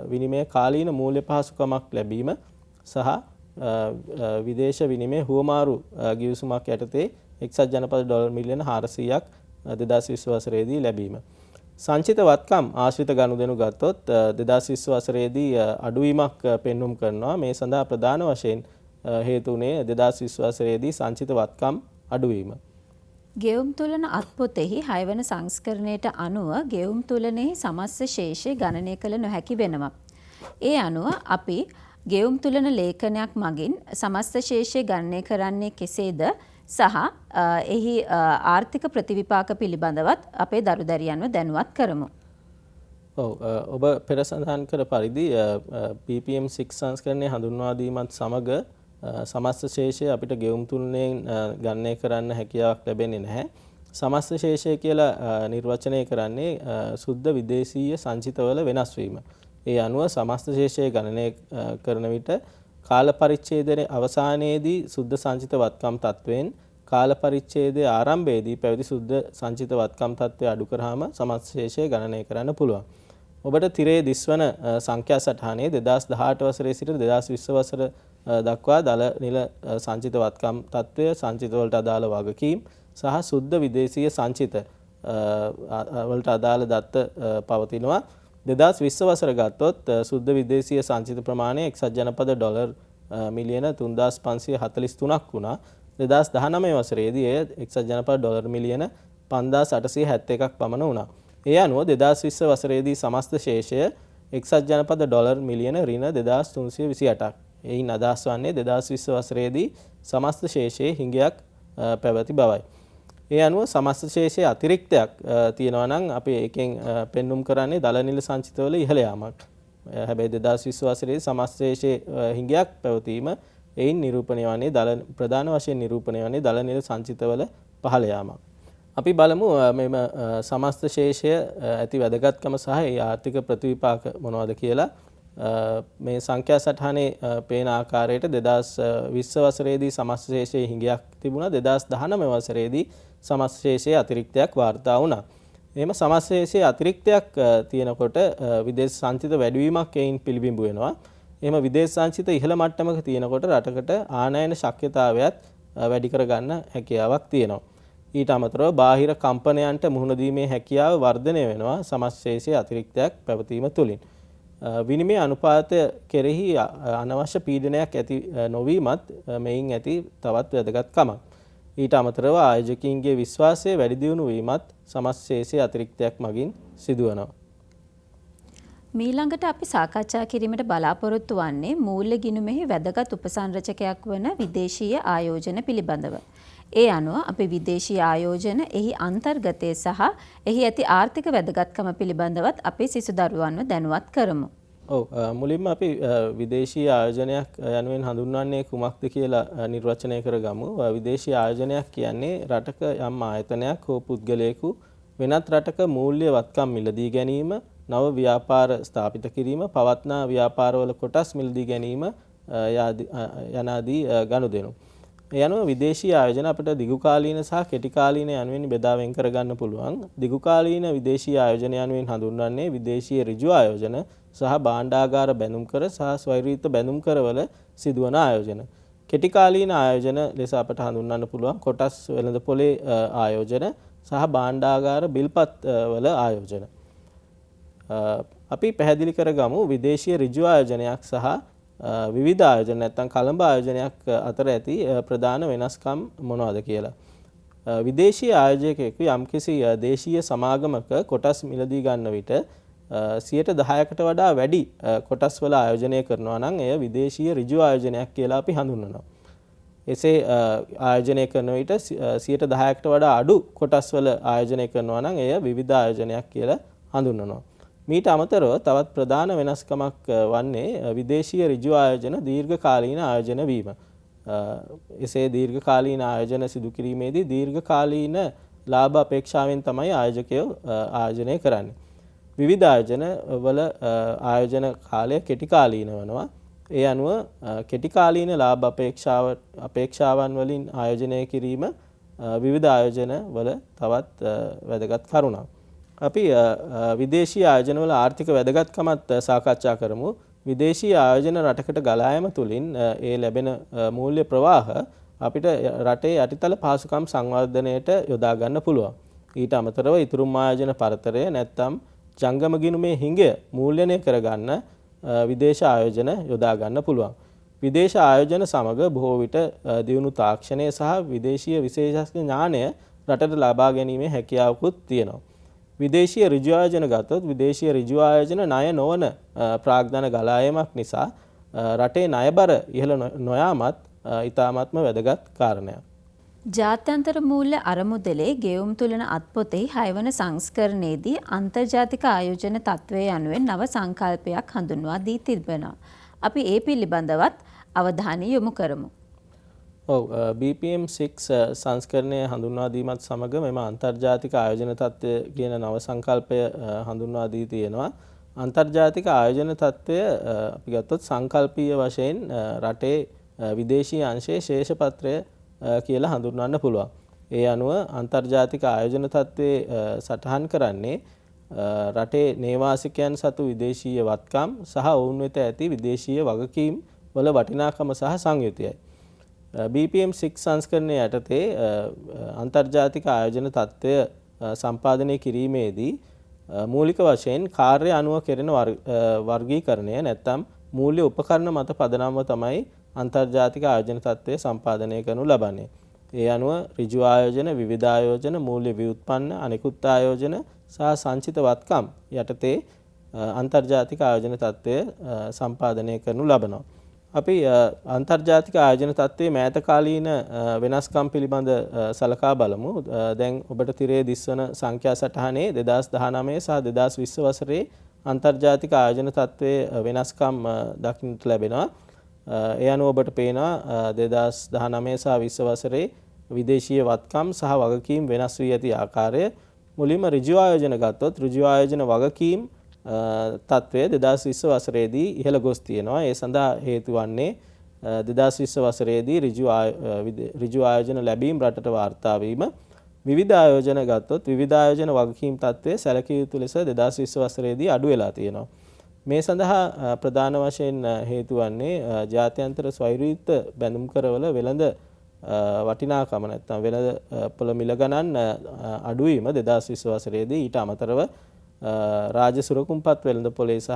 Speaker 2: විනිමය කාලීන මූල්‍ය පහසුකමක් ලැබීම සහ විදේශ විනිමය හුවමාරු ගිවිසුමක් යටතේ එක්සත් ජනපද ඩොලර් මිලියන 400ක් 2020 වසරේදී ලැබීම. සංචිත වත්කම් ආශ්‍රිත ගනුදෙනු ගත්තොත් 2020 වසරේදී අඩුවීමක් පෙන්눔 කරනවා. මේ සඳහා ප්‍රධාන වශයෙන් හේතු වුණේ 2020 වසරේදී සංචිත වත්කම් අඩුවීම.
Speaker 1: ගෙවුම් තුලන අත්පොතෙහි 6 වන සංස්කරණයට අනුව ගෙවුම් තුලනෙහි සමස්ත ශේෂය ගණනය කළ නොහැකි වෙනවා. ඒ අනුව අපි ගෙවුම් තුලන ලේඛනයක් මගින් සමස්ත ශේෂය ගණනය කරන්නේ කෙසේද සහ එහි ආර්ථික ප්‍රතිවිපාක පිළිබඳවත් අපේ දරුදැරියන්ව දැනුවත් කරමු.
Speaker 2: ඔබ පෙර සඳහන් කර පරිදි PPM 6 සංස්කරණය හඳුන්වා දීමත් සමග සමස්ත ශේෂය අපිට ගෙවුම් තුලෙන් ගණනය කරන්න හැකියාවක් ලැබෙන්නේ නැහැ. සමස්ත ශේෂය කියලා නිර්වචනය කරන්නේ සුද්ධ විදේශීය සංචිතවල වෙනස් වීම. ඒ අනුව සමස්ත ශේෂය ගණනය කරන විට කාල පරිච්ඡේදයේ අවසානයේදී සුද්ධ සංචිත වත්කම් තත්වයෙන් කාල පරිච්ඡේදයේ ආරම්භයේදී පැවති සුද්ධ සංචිත වත්කම් තත්වය අඩු කරාම සමස්ත ශේෂය ගණනය කරන්න පුළුවන්. ඔබට තිරේ දිස්වන සංඛ්‍යා සටහනේ 2018 වසරේ සිට 2020 වසර දක්වා දල නිල සංචිත වත්කම් තත්වය, සංචිත වලට අදාළ වගකීම් සහ සුද්ධ විදේශීය සංචිත වලට අදාළ දත්ත පවතිනවා. 2020 වසර ගත්තොත් සුද්ධ විදේශීය සංචිත ප්‍රමාණය එක්සත් ජනපද ඩොලර් මිලියන 3543ක් වුණා. 2019 වසරේදී එය එක්සත් ජනපද ඩොලර් මිලියන 5871ක් පමණ වුණා. ඒ අනුව 2020 වසරේදී සමස්ත ශේෂය එක්සත් ජනපද ඩොලර් මිලියන ඍණ 2328ක්. එයින් අදහස් වන්නේ 2020 වසරේදී සමස්ත ශේෂයේ හිඟයක් පැවති බවයි. ඒ අනුව සමස්ත ශේෂයේ අතිරික්තයක් තියෙනවා නම් අපි එකෙන් පෙන්눔 කරන්නේ දල නිල සංචිතවල ඉහළ යාමක්. හැබැයි 2020 වසරේ සමස්ත ශේෂයේ හිඟයක් පැවතීම එයින් නිරූපණය වන්නේ ප්‍රධාන වශයෙන් නිරූපණය වන්නේ දල නිල සංචිතවල පහළ යාමක්. අපි බලමු මෙම සමස්ත ශේෂය ඇති වැදගත්කම සහ ඒ ආර්ථික ප්‍රතිවිපාක මොනවද කියලා. මේ සංඛ්‍යා සටහනේ පේන ආකාරයට 2020 වසරේදී සමස්ත ශේෂයේ හිඟයක් තිබුණා. 2019 වසරේදී සමස්ත ශේෂයේ අතිරික්තයක් වාර්තා වුණා. එහෙම සමස්ත ශේෂයේ අතිරික්තයක් තියෙනකොට විදේශ සංචිත වැඩිවීමක් එයින් පිළිබිඹු වෙනවා. එහෙම විදේශ සංචිත ඉහළ මට්ටමක තියෙනකොට රටකට ආනයන ශක්්‍යතාවයත් වැඩි කරගන්න හැකියාවක් තියෙනවා. ඊට අමතරව බාහිර කම්පනයන්ට මුහුණ දීමේ හැකියාව වර්ධනය වෙනවා සමස්ත ශේෂයේ අතිරික්තයක් පැවතීම තුළින්. විනිමය අනුපාතය කෙරෙහි අනවශ්‍ය පීඩනයක් ඇති නොවීමත් මෙයින් ඇති තවත් වැදගත්කමක්. ඊට අමතරව ආයෝජකයින්ගේ විශ්වාසය වැඩි දියුණු වීමත් සමස්ත ශේෂයේ අතිරික්තයක් මගින් සිදුවනවා.
Speaker 1: මීළඟට අපි සාකච්ඡා කිරීමට බලාපොරොත්තු වන්නේ මූල්‍ය ගිණුමෙහි වැදගත් උපසංරචකයක් වන විදේශීය ආයෝජන පිළිබඳව. ඒ අනුව අපි විදේශීය ආයෝජන එහි අන්තර්ගතය සහ එහි ඇති ආර්ථික වැදගත්කම පිළිබඳවත් අපේ සිසු දරුවන්ව දැනුවත් කරමු.
Speaker 2: මුලින්ම අපි විදේශීය ආයෝජනයක් යනුවෙන් හඳුන්වන්නේ කුමක්ද කියලා නිර්වචනය කරගමු. විදේශීය ආයෝජනයක් කියන්නේ රටක යම් ආයතනයක් හෝ පුද්ගලයෙකු වෙනත් රටක මූල්‍ය වත්කම් මිලදී ගැනීම, නව ව්‍යාපාර ස්ථාපිත කිරීම, පවත්නා ව්‍යාපාරවල කොටස් මිලදී ගැනීම යනාදී ගනුදෙනු. ඒ අනුව විදේශීය ආයෝජන අපිට දිගුකාලීන සහ කෙටිකාලීන යනුවෙන් බෙදා වෙන් කරගන්න පුළුවන්. දිගුකාලීන විදේශීය ආයෝජන යනුවෙන් හඳුන්වන්නේ විදේශීය ඍජු ආයෝජන සහ භාණ්ඩාගාර බැඳුම් කර සහ ස්වෛරීත්ව බැඳුම් කරවල සිදුවන ආයෝජන. කෙටිකාලීන ආයෝජන ලෙස අපට හඳුන්වන්න පුළුවන් කොටස් වෙළඳපොලේ ආයෝජන සහ භාණ්ඩාගාර බිල්පත් වල ආයෝජන. අපි පැහැදිලි කරගමු විදේශීය ඍජු ආයෝජනයක් සහ විවිධ ආයෝජන නැත්නම් කලඹ ආයෝජනයක් අතර ඇති ප්‍රධාන වෙනස්කම් මොනවද කියලා. විදේශීය ආයෝජකයෙකු යම්කිසි දේශීය සමාගමක කොටස් මිලදී ගන්න විට 10%කට වඩා වැඩි කොටස් වල ආයෝජනය කරනවා නම් එය විදේශීය ඍජු ආයෝජනයක් කියලා අපි හඳුන්වනවා. එසේ ආයෝජනය කරන විට 10%කට වඩා අඩු කොටස් වල ආයෝජනය කරනවා නම් එය විවිධ ආයෝජනයක් කියලා හඳුන්වනවා. මීට අමතරව තවත් ප්‍රධාන වෙනස්කමක් වන්නේ විදේශීය ඍජු ආයෝජන දීර්ඝකාලීන ආයෝජන වීම. එසේ දීර්ඝකාලීන ආයෝජන සිදු කිරීමේදී දීර්ඝකාලීන ලාභ අපේක්ෂාවෙන් තමයි ආයෝජකයෝ ආයෝජනය කරන්නේ. විවිධ ආයෝජන වල ආයෝජන කාලය කෙටි කාලීන වෙනවා. ඒ අනුව කෙටි කාලීන ලාභ අපේක්ෂාවන් වලින් ආයෝජනය කිරීම විවිධ ආයෝජන වල තවත් වැදගත් කරුණක්. අපි විදේශීය ආයෝජන වල ආර්ථික වැදගත්කමත් සාකච්ඡා කරමු. විදේශීය ආයෝජන රටකට ගලා යාම තුළින් ඒ ලැබෙන මූල්‍ය ප්‍රවාහ අපිට රටේ යටිතල පහසුකම් සංවර්ධනයට යොදා ගන්න පුළුවන්. ඊට අමතරව ඉතුරුම් ආයෝජන පරතරය නැත්නම් ජංගම ගිණුමේ හිඟය මූල්‍යණය කරගන්න විදේශ ආයෝජන යොදා ගන්න පුළුවන්. විදේශ ආයෝජන සමග බොහෝ විට දියුණු තාක්ෂණය සහ විදේශීය විශේෂඥ ඥානය රටට ලබා ගැනීමේ හැකියාවකුත් තියෙනවා. විදේශීය ඍජු ආයෝජන ගත්තොත් විදේශීය ඍජු ආයෝජන ණය නොවන ප්‍රාග්ධන ගලා යාමක් නිසා රටේ ණයබර ඉහළ නොයාමත් ඉතාමත්ම වැදගත් කාරණයක්.
Speaker 1: ජාත්‍යන්තර මූල්‍ය අරමුදලේ ගෙවුම් තුලන අත්පොතෙහි 6 වන සංස්කරණයේදී අන්තර්ජාතික ආයෝජන තත්ත්වය යනුවෙන් නව සංකල්පයක් හඳුන්වා දී තිබෙනවා. අපි ඒ පිළිබඳවත් අවධානය යොමු කරමු.
Speaker 2: ඔව් BPM 6 සංස්කරණය හඳුන්වා දීමත් සමග මෙම අන්තර්ජාතික ආයෝජන තත්ත්වය කියන නව සංකල්පය හඳුන්වා දී තියෙනවා. අන්තර්ජාතික ආයෝජන තත්ත්වය අපි ගත්තොත් සංකල්පීය වශයෙන් රටේ විදේශීය අංශයේ ශේෂපත්‍රය කියලා හඳුන්වන්න පුළුවන්. ඒ අනුව අන්තර්ජාතික ආයෝජන තත්ත්වයේ සටහන් කරන්නේ රටේ නේවාසිකයන් සතු විදේශීය වත්කම් සහ ඔවුන් වෙත ඇති විදේශීය වගකීම් වල වටිනාකම සහ සංයුතියයි. BPM 6 සංස්කරණය යටතේ අන්තර්ජාතික ආයෝජන තත්ත්වය සම්පාදනය කිරීමේදී මූලික වශයෙන් කාර්ය අනුව කෙරෙන වර්ගීකරණය නැත්නම් මූල්‍ය උපකරණ මත පදනම්ව තමයි අන්තර්ජාතික ආයෝජන තත්ත්වය සම්පාදනය කරනු ලබන්නේ. ඒ අනුව ඍජු ආයෝජන, විවිධ ආයෝජන, මූල්‍ය ව්‍යුත්පන්න, අනිකුත් ආයෝජන සහ සංචිත වත්කම් යටතේ අන්තර්ජාතික ආයෝජන තත්ත්වය සම්පාදනය කරනු ලබනවා. අපි අන්තර්ජාතික ආයෝජන තත්ත්වයේ මෑත කාලීන වෙනස්කම් පිළිබඳ සලකා බලමු. දැන් ඔබට තිරේ දිස්වන සංඛ්‍යා සටහනේ 2019 සහ 2020 වසරේ අන්තර්ජාතික ආයෝජන තත්ත්වයේ වෙනස්කම් දක්නට ලැබෙනවා. ඒ අනුව ඔබට පේනවා 2019 සහ 20 වසරේ විදේශීය වත්කම් සහ වගකීම් වෙනස් වී ඇති ආකාරය. මුලින්ම ඍජු ආයෝජන ගත්තොත් ඍජු ආයෝජන වගකීම් තත්ත්වය 2020 වසරේදී ඉහළ ගොස් තියෙනවා. ඒ සඳහා හේතු වන්නේ 2020 වසරේදී ඍජු ආයෝජන ලැබීම් රටට වාර්තා වීම. විවිධ ආයෝජන ගත්තොත් විවිධ ආයෝජන වගකීම් තත්ත්වය සැලකිය යුතු ලෙස 2020 වසරේදී අඩු වෙලා තියෙනවා. මේ සඳහා ප්‍රධාන වශයෙන් හේතු වන්නේ ජාත්‍යන්තර ස්වෛරීත්ව බැඳුම් කරවල වෙළඳ වටිනාකම නැත්නම් වෙළඳ පොළ මිල ගණන් අඩු වීම 2020 වසරේදී. ඊට අමතරව රාජ්‍ය සුරකුම්පත් වෙළඳ පොලේ සහ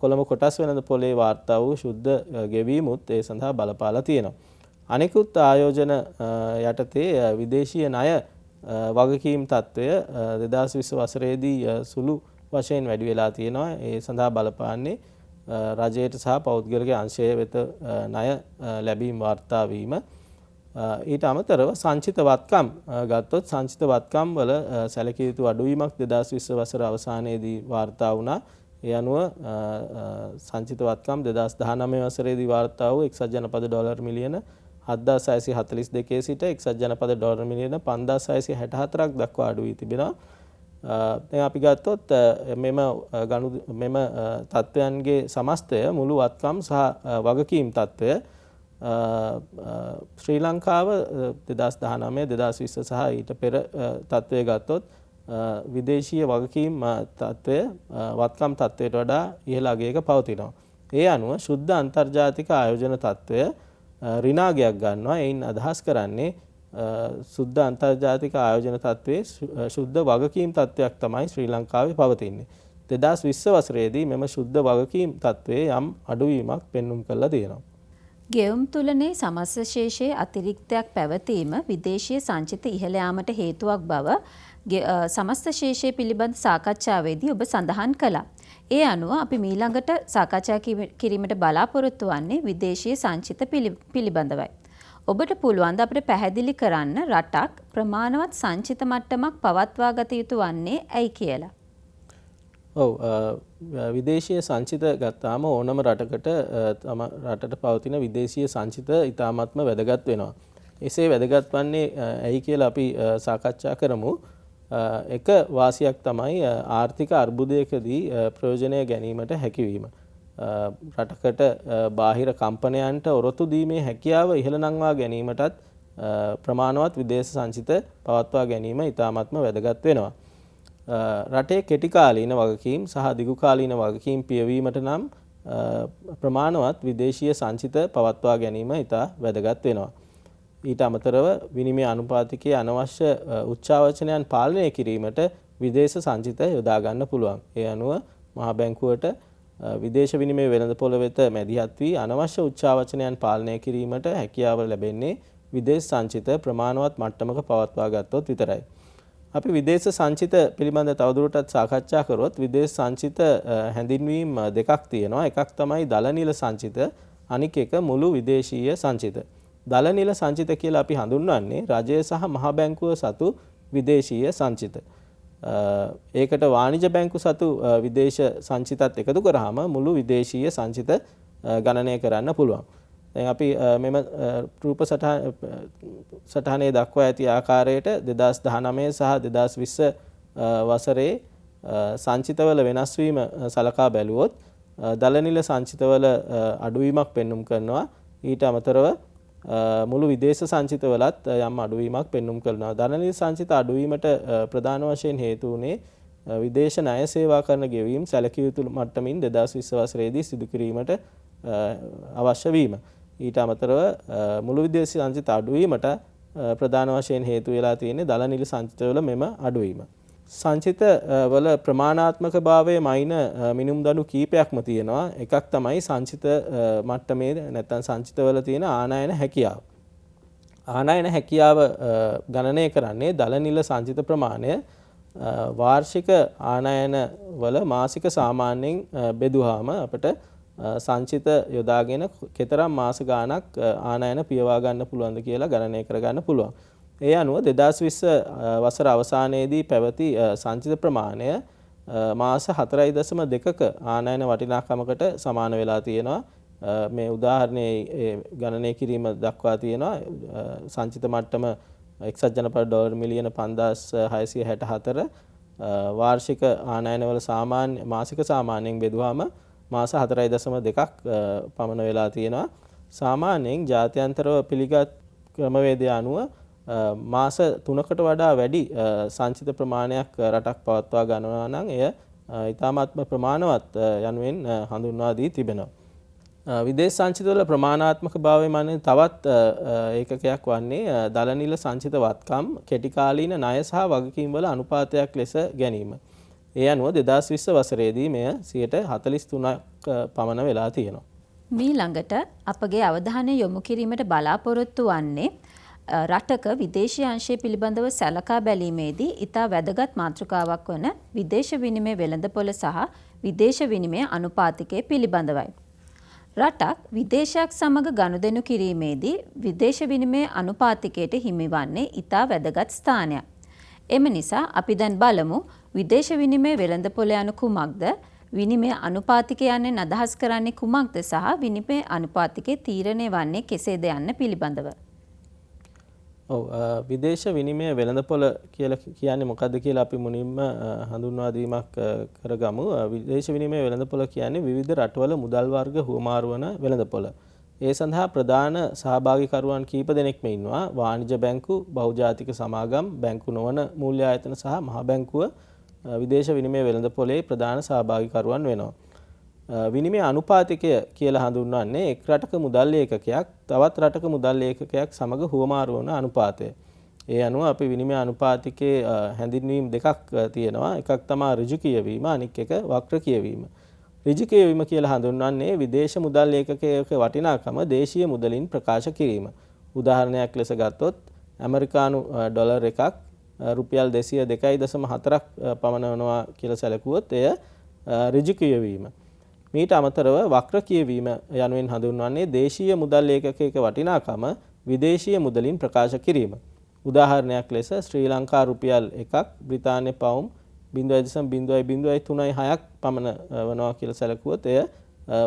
Speaker 2: කොළඹ කොටස් වෙළඳ පොලේ වාර්තා වූ ශුද්ධ ගෙවීමුත් ඒ සඳහා බලපාලා තියෙනවා. අනෙකුත් ආයෝජන යටතේ විදේශීය ණය වගකීම් තත්ත්වය 2020 වසරේදී සුළු වශයෙන් වැඩි වෙලා තියෙනවා. ඒ සඳහා බලපාන්නේ රජයට සහ පෞද්ගලික අංශය වෙත ණය ලැබීම් වාර්තා වීම. ඊට අමතරව සංචිත වත්කම් ගත්තොත් සංචිත වත්කම් වල සැලකිය යුතු අඩුවීමක් 2020 වසර අවසානයේදී වාර්තා වුණා. ඒ අනුව සංචිත වත්කම් 2019 වසරේදී වාර්තා වූ එක්සත් ජනපද ඩොලර් මිලියන 7642 සිට එක්සත් ජනපද ඩොලර් මිලියන 5664ක් දක්වා අඩු වී තිබෙනවා. දැන් අපි ගත්තොත් මෙම තත්ත්වයන්ගේ සමස්තය මුළු වත්කම් සහ වගකීම් තත්ත්වය ශ්‍රී ලංකාව 2019 2020 සහ ඊට පෙර තත්ත්වය ගත්තොත් විදේශීය වගකීම් තත්ත්වය වත්කම් තත්ත්වයට වඩා ඉහළ අගයක පවතිනවා. ඒ අනුව ශුද්ධ අන්තර්ජාතික ආයෝජන තත්ත්වය ඍණාගයක් ගන්නවා. එයින් අදහස් කරන්නේ සුද්ධ අන්තර්ජාතික ආයෝජන තත්ත්වයේ ශුද්ධ වගකීම් තත්ත්වයක් තමයි ශ්‍රී ලංකාවේ පවතින්නේ. 2020 වසරේදී මෙම ශුද්ධ වගකීම් තත්ත්වයේ යම් අඩුවීමක් පෙන්눔 කරලා තියෙනවා.
Speaker 1: ගෙවුම් තුලනේ සමස්ත ශේෂයේ අතිරික්තයක් පැවතීම විදේශීය සංචිත ඉහළ යාමට හේතුවක් බව සමස්ත ශේෂය පිළිබඳ සාකච්ඡාවේදී ඔබ සඳහන් කළා. ඒ අනුව අපි මීළඟට සාකච්ඡා කිරීමට බලාපොරොත්තු වන්නේ විදේශීය සංචිත පිළිබඳවයි. ඔබට පුළුවන් ද අපිට පැහැදිලි කරන්න රටක් ප්‍රමාණවත් සංචිත මට්ටමක් පවත්වා ගත යුතු වන්නේ ඇයි කියලා?
Speaker 2: ඔව් විදේශීය සංචිත ගත්තාම ඕනම රටකට රටට පවතින විදේශීය සංචිත ඉතාමත්ම වැදගත් වෙනවා. එසේ වැදගත් වන්නේ ඇයි කියලා අපි සාකච්ඡා කරමු. එක වාසියක් තමයි ආර්ථික අර්බුදයකදී ප්‍රයෝජනය ගැනීමට හැකියවීම. රටකට බාහිර කම්පනයන්ට ඔරොත්තු දීමේ හැකියාව ඉහළ නංවා ගැනීමටත් ප්‍රමාණවත් විදේශ සංචිත පවත්වා ගැනීම ඉතාමත්ම වැදගත් වෙනවා. රටේ කෙටිකාලීන වගකීම් සහ දිගුකාලීන වගකීම් පියවීමට නම් ප්‍රමාණවත් විදේශීය සංචිත පවත්වා ගැනීම ඉතා වැදගත් වෙනවා. ඊට අමතරව විනිමය අනුපාතිකයේ අනවශ්‍ය උච්චාවචනයන් පාලනය කිරීමට විදේශ සංචිත යොදා ගන්න පුළුවන්. ඒ අනුව මහා බැංකුවට විදේශ විනිමය වෙළඳපොළ වෙත මැදිහත් වී අනවශ්‍ය උච්චාවචනයන් පාලනය කිරීමට හැකියාව ලැබෙන්නේ විදේශ සංචිත ප්‍රමාණවත් මට්ටමක පවත්වා ගත්තොත් විතරයි. අපි විදේශ සංචිත පිළිබඳ තවදුරටත් සාකච්ඡා කරොත් විදේශ සංචිත හැඳින්වීම් දෙකක් තියෙනවා. එකක් තමයි දලනිල සංචිත, අනික එක මුළු විදේශීය සංචිත. දලනිල සංචිත කියලා අපි හඳුන්වන්නේ රජය සහ මහා බැංකුව සතු විදේශීය සංචිත. ඒකට වාණිජ බැංකු සතු විදේශ සංචිතත් එකතු කරාම මුළු විදේශීය සංචිත ගණනය කරන්න පුළුවන්. දැන් අපි මෙම රූප සටහනේ දක්වා ඇති ආකාරයට 2019 සහ 2020 වසරේ සංචිතවල වෙනස් වීම සලකා බැලුවොත් දලනිල සංචිතවල අඩුවීමක් පෙන්눔 කරනවා. ඊට අමතරව මුළු විදේශ සංචිතවලත් යම් අඩුවීමක් පෙන්눔 කරනවා. දලනිල සංචිත අඩුවීමට ප්‍රධාන වශයෙන් හේතු වුණේ විදේශ ණය සේවා කරන ගෙවීම් සැලකිය යුතු මට්ටමින් 2020 වසරේදී සිදු කිරීමට අවශ්‍ය වීම. ඊට අමතරව මුළු විදේශ සංචිත අඩුවීමට ප්‍රධාන වශයෙන් හේතු වෙලා තියෙන්නේ දලනිල සංචිතවල මෙම අඩුවීම. සංචිත වල ප්‍රමාණාත්මක භාවයේ මයින මිනුම් දණු කීපයක්ම තියෙනවා. එකක් තමයි සංචිත මට්ටමේ නැත්නම් සංචිතවල තියෙන ආනයන හැකියාව. ආනයන හැකියාව ගණනය කරන්නේ දලනිල සංචිත ප්‍රමාණය වාර්ෂික ආනයන වල මාසික සාමාන්‍යයෙන් බෙදුවාම අපට සංචිත යොදාගෙන කෙතරම් මාස ගාණක් ආනයන පියවා ගන්න පුළුවන්ද කියලා ගණනය කරගන්න පුළුවන්. ඒ අනුව 2020 වසර අවසානයේදී පැවති සංචිත ප්‍රමාණය මාස 4.2ක ආනයන වටිනාකමකට සමාන වෙලා තියෙනවා. මේ උදාහරණයේ ගණනය කිරීම දක්වා තියෙනවා. සංචිත මට්ටම එක්සත් ජනපද ඩොලර් මිලියන 5664 වාර්ෂික ආනයනවල මාසික සාමාන්‍යයෙන් බෙදුවාම මාස 4.2ක් පමණ වෙලා තියෙනවා. සාමාන්‍යයෙන් ජාත්‍යන්තරව පිළිගත් ක්‍රමවේදය අනුව මාස 3කට වඩා වැඩි සංචිත ප්‍රමාණයක් රටක් පවත්වා ගන්නවා නම් එය ඉතාමත්ම ප්‍රමාණවත් යනුවෙන් හඳුන්වා දී තිබෙනවා. විදේශ සංචිතවල ප්‍රමාණාත්මක භාවය මානේ තවත් ඒකකයක් වන්නේ දලනිල සංචිත වත්කම් කෙටිකාලීන ණය සහ වගකීම් වල අනුපාතයක් ලෙස ගැනීම. ඒ අනුව 2020 වසරේදී මෙය 43%ක් පමණ වෙලා තියෙනවා.
Speaker 1: මීළඟට අපගේ අවධානය යොමු කිරීමට බලාපොරොත්තු වන්නේ රටක විදේශීය අංශය පිළිබඳව සලකා බැලීමේදී ඉතා වැදගත් මාතෘකාවක් වන විදේශ විනිමය වෙළඳපොළ සහ විදේශ විනිමය අනුපාතිකය පිළිබඳවයි. රටක් විදේශයක් සමග ගනුදෙනු කිරීමේදී විදේශ විනිමය අනුපාතිකයට හිමිවන්නේ ඉතා වැදගත් ස්ථානයක්. එම නිසා අපි දැන් බලමු විදේශ විනිමය වෙළඳපොළ යනු කුමක්ද, විනිමය අනුපාතිකය යන්නේ අදහස් කරන්නේ කුමක්ද සහ විනිමය අනුපාතිකය තීරණය වන්නේ කෙසේද යන්න පිළිබඳව.
Speaker 2: විදේශ විනිමය වෙළඳපොළ කියලා කියන්නේ මොකක්ද කියලා අපි මුලින්ම හඳුන්වා දීමක් කරගමු. විදේශ විනිමය වෙළඳපොළ කියන්නේ විවිධ රටවල මුදල් වර්ග හුවමාරු වන වෙළඳපොළ. ඒ සඳහා ප්‍රධාන සහභාගීකරුවන් කීප දෙනෙක්ම ඉන්නවා. වාණිජ බැංකු, බහුජාතික සමාගම්, බැංකු නොවන මූල්‍ය ආයතන සහ මහා බැංකුව විදේශ විනිමය වෙළඳපොළේ ප්‍රධාන සහභාගීකරුවන් වෙනවා. විනිමය අනුපාතිකය කියලා හඳුන්වන්නේ එක් රටක මුදල් ඒකකයක් තවත් රටක මුදල් ඒකකයක් සමග හුවමාරු වන අනුපාතය. ඒ අනුව අපි විනිමය අනුපාතිකයේ හැඳින්වීම් දෙකක් තියෙනවා. එකක් තමයි ඍජු කියවීම, අනික් එක වක්‍ර කියවීම. ඍජු කියවීම කියලා හඳුන්වන්නේ විදේශ මුදල් ඒකකයක වටිනාකම දේශීය මුදලින් ප්‍රකාශ කිරීම. උදාහරණයක් ලෙස ගත්තොත් ඇමරිකානු ඩොලර් එකක් රුපියල් 202.4ක් පමණ වෙනවා කියලා සැලකුවොත් එය ඍජු කියවීම. මීට අමතරව වක්‍ර කියවීම යනුවෙන් හඳුන්වන්නේ දේශීය මුදල් ඒකකයක වටිනාකම විදේශීය මුදලින් ප්‍රකාශ කිරීම. උදාහරණයක් ලෙස ශ්‍රී ලංකා රුපියල් 1ක් බ්‍රිතාන්‍ය පවුම් 0.0036ක් පමණ වෙනවා කියලා සැලකුවොත් එය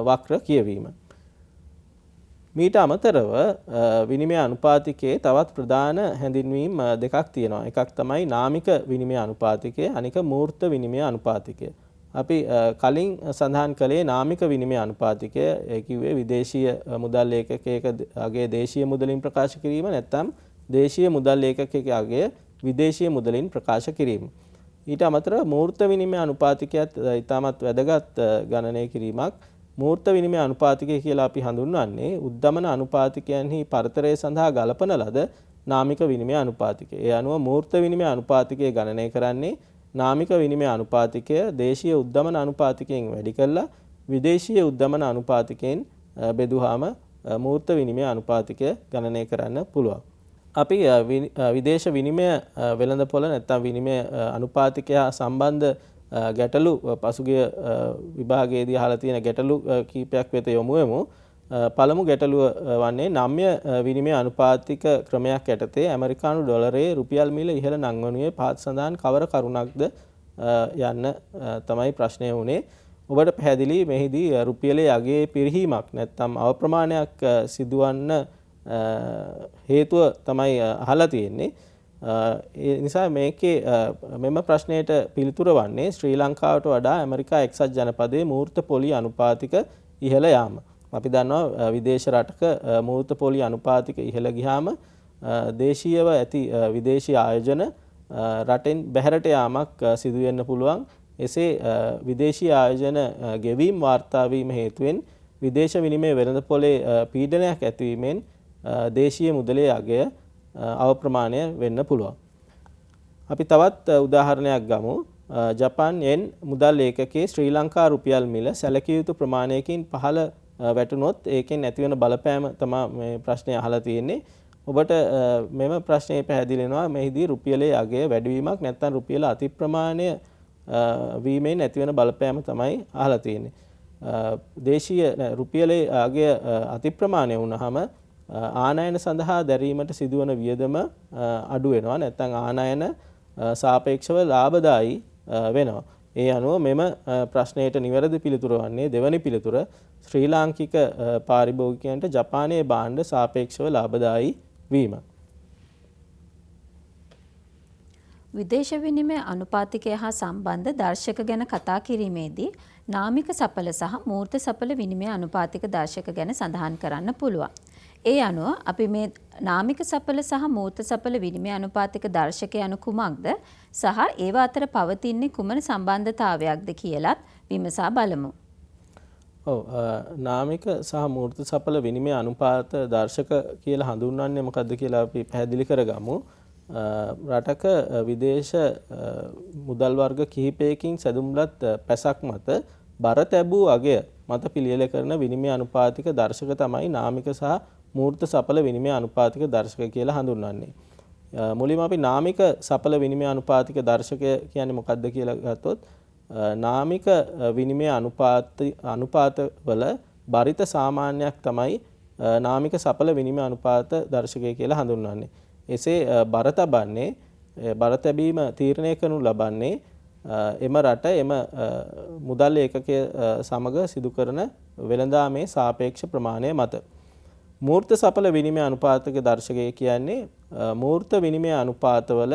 Speaker 2: වක්‍ර කියවීම. මීට අමතරව විනිමය අනුපාතිකයේ තවත් ප්‍රධාන හැඳින්වීම් දෙකක් තියෙනවා. එකක් තමයි නාමික විනිමය අනුපාතිකය, අනික මූර්ත විනිමය අනුපාතිකය. අපි කලින් සඳහන් කළේ නාමික විනිමය අනුපාතිකය. ඒ කිව්වේ විදේශීය මුදල් ඒකකයකගේ දේශීය මුදලින් ප්‍රකාශ කිරීම නැත්නම් දේශීය මුදල් ඒකකයකගේ විදේශීය මුදලින් ප්‍රකාශ කිරීම. ඊට අමතරව මූර්ත විනිමය අනුපාතිකයත් ඉතාමත් වැදගත් ගණනය කිරීමක්. මූර්ත විනිමය අනුපාතිකය කියලා අපි හඳුන්වන්නේ උද්දමන අනුපාතිකයන්හි පරතරය සඳහා ගලපන ලද නාමික විනිමය අනුපාතිකය. ඒ අනුව මූර්ත විනිමය අනුපාතිකය ගණනය කරන්නේ නාමික විනිමය අනුපාතිකය දේශීය උද්දමන අනුපාතිකයෙන් වැඩි කරලා විදේශීය උද්දමන අනුපාතිකයෙන් බෙදුවාම මූර්ත විනිමය අනුපාතිකය ගණනය කරන්න පුළුවන්. අපි විදේශ විනිමය වෙළඳපොළ නැත්නම් විනිමය අනුපාතිකය සම්බන්ධ ගැටලු පසුගිය විභාගයේදී අහලා තියෙන ගැටලු කීපයක් වෙත යොමු වෙමු. පළමු ගැටලුව වන්නේ නම්‍ය විනිමය අනුපාතික ක්‍රමයක් යටතේ ඇමරිකානු ඩොලරයේ රුපියල් මිල ඉහළ නංවනුයේ පහත් සඳහන් කවර කරුණක්ද යන්න තමයි ප්‍රශ්නය වුණේ. ඔබට පැහැදිලි මෙහිදී රුපියලේ අගයේ පිරිහීමක් නැත්නම් අවප්‍රමාණයක් සිදුවන්න හේතුව තමයි අහලා තියෙන්නේ. ඒ නිසා මේකේ මෙම ප්‍රශ්නයට පිළිතුර වන්නේ ශ්‍රී ලංකාවට වඩා ඇමරිකා එක්සත් ජනපදයේ මූර්ත පොලි අනුපාතික ඉහළ යාම. අපි දන්නවා විදේශ රටක මූර්ත පොලි අනුපාතික ඉහළ ගියාම දේශීයව ඇති විදේශී ආයෝජන රටෙන් බැහැරට යාමක් සිදු වෙන්න පුළුවන්. එසේ විදේශී ආයෝජන ගෙවීම් වාර්තා වීම හේතුවෙන් විදේශ විනිමය වෙළඳපොලේ පීඩනයක් ඇතිවීමෙන් දේශීය මුදලේ අගය අවප්‍රමාණය වෙන්න පුළුවන්. අපි තවත් උදාහරණයක් ගමු. ජපාන් යෙන් මුදල් ඒකකයේ ශ්‍රී ලංකා රුපියල් මිල සැලකිය යුතු ප්‍රමාණයකින් පහළ වැටුනොත් ඒකෙන් ඇතිවන බලපෑම තමයි මේ ප්‍රශ්නේ අහලා තියෙන්නේ. ඔබට මෙම ප්‍රශ්නේ පැහැදිලි වෙනවා මෙහිදී රුපියලේ අගය වැඩිවීමක් නැත්නම් රුපියල අති ප්‍රමාණය වීමෙන් ඇතිවන බලපෑම තමයි අහලා තියෙන්නේ. දේශීය රුපියලේ අගය අති ප්‍රමාණය වුණාම ආනයන සඳහා දැරීමට සිදුවන වියදම අඩු වෙනවා නැත්නම් ආනයන සාපේක්ෂව ලාභදායී වෙනවා. ඒ අනුව මෙම ප්‍රශ්නයට නිවැරදි පිළිතුර වන්නේ දෙවැනි පිළිතුර ශ්‍රී ලාංකික පාරිභෝගිකයන්ට ජපානයේ භාණ්ඩ සාපේක්ෂව ලාභදායී වීම.
Speaker 1: විදේශ විනිමය අනුපාතිකය හා සම්බන්ධ දර්ශක ගැන කතා කිරීමේදී නාමික සපල සහ මූර්ත සපල විනිමය අනුපාතික දර්ශක ගැන සඳහන් කරන්න පුළුවන්. ඒ අනුව අපි මේ නාමික සපල සහ මූර්ත සපල විනිමය අනුපාතික දර්ශක යනු කුමක්ද සහ ඒවා අතර පවතින්නේ කුමන සම්බන්ධතාවයක්ද කියලත් විමසා බලමු.
Speaker 2: නාමික සහ මූර්ත සපල විනිමය අනුපාත දර්ශක කියලා හඳුන්වන්නේ මොකක්ද කියලා අපි පැහැදිලි කරගමු. රටක විදේශ මුදල් වර්ග කිහිපයකින් සැදුම්ලත් පැසක් මත බර තැබූ අගය මත පිළියෙල කරන විනිමය අනුපාතික දර්ශක තමයි නාමික සහ මූර්ත සපල විනිමය අනුපාතික දර්ශක කියලා හඳුන්වන්නේ. මුලින්ම අපි නාමික සපල විනිමය අනුපාතික දර්ශකය කියන්නේ මොකක්ද කියලා ගත්තොත් නාමික විනිමය අනුපාතවල බරිත සාමාන්‍යයක් තමයි නාමික සපල විනිමය අනුපාත දර්ශකය කියලා හඳුන්වන්නේ. එසේ බර තබන්නේ බර තැබීම තීරණය කරනු ලබන්නේ එම රට එම මුදල් ඒකකය සමග සිදු කරන වෙළඳාමේ සාපේක්ෂ ප්‍රමාණය මත. මූර්ත සපල විනිමය අනුපාතික දර්ශකය කියන්නේ මූර්ත විනිමය අනුපාතවල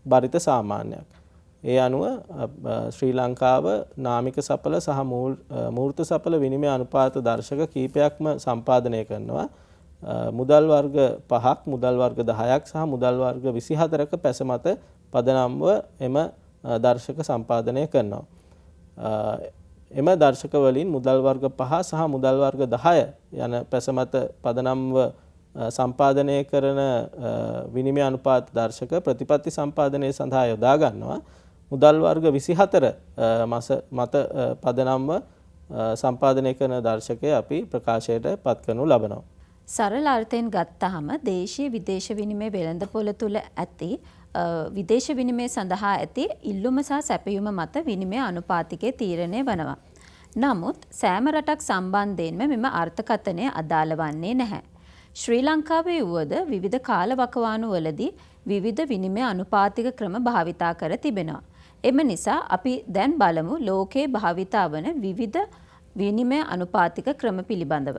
Speaker 2: බරිත සාමාන්‍යයක්. ඒ අනුව ශ්‍රී ලංකාව නාමික සපල සහ මූර්ත සපල විනිමය අනුපාත දර්ශක කීපයක්ම සම්පාදනය කරනවා. මුදල් වර්ග 5ක්, මුදල් වර්ග 10ක් සහ මුදල් වර්ග 24ක පැස මත පදනම්ව එම දර්ශක සම්පාදනය කරනවා. එම දර්ශක වලින් මුදල් වර්ග 5 සහ මුදල් වර්ග 10 යන පැස මත පදනම්ව සම්පාදනය කරන විනිමය අනුපාත දර්ශක ප්‍රතිපත්ති සම්පාදනය සඳහා යොදා ගන්නවා. මුදල් වර්ග 24 මත පදනම්ව සම්පාදනය කරන දර්ශකය අපි ප්‍රකාශයට පත් කරනු ලබනවා.
Speaker 1: සරල අර්ථයෙන් ගත්තාම දේශීය විදේශ විනිමය වෙළඳපොළ තුල ඇති විදේශ විනිමය සඳහා ඇති ඉල්ලුම සහ සැපයුම මත විනිමය අනුපාතිකය තීරණය වනවා. නමුත් සෑම රටක් සම්බන්ධයෙන්ම මෙම අර්ථකථනය අදාළ වන්නේ නැහැ. ශ්‍රී ලංකාවේ වුවද විවිධ කාලවකවානුවලදී විවිධ විනිමය අනුපාතික ක්‍රම භාවිතා කර තිබෙනවා. එම නිසා අපි දැන් බලමු ලෝකයේ භාවිතා වන විවිධ විනිමය අනුපාතික ක්‍රම පිළිබඳව.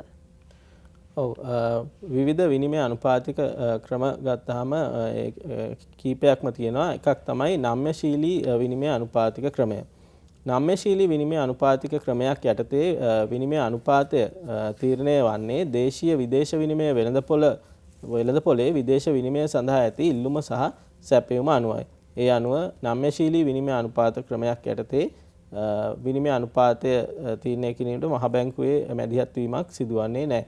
Speaker 2: විවිධ විනිමය අනුපාතික ක්‍රම ගත්තාම කීපයක්ම තියෙනවා. එකක් තමයි නම්‍යශීලී විනිමය අනුපාතික ක්‍රමය. නම්‍යශීලී විනිමය අනුපාතික ක්‍රමයක් යටතේ විනිමය අනුපාතය තීරණය වන්නේ දේශීය විදේශ විනිමය වෙළඳපොලේ විදේශ විනිමය සඳහා ඇති ඉල්ලුම සහ සැපයුම අනුවයි. ඒ අනුව නම්‍යශීලී විනිමය අනුපාත ක්‍රමයක් යටතේ විනිමය අනුපාතය තීරණය කිරීමට මහ බැංකුවේ මැදිහත් වීමක් සිදුවන්නේ නැහැ.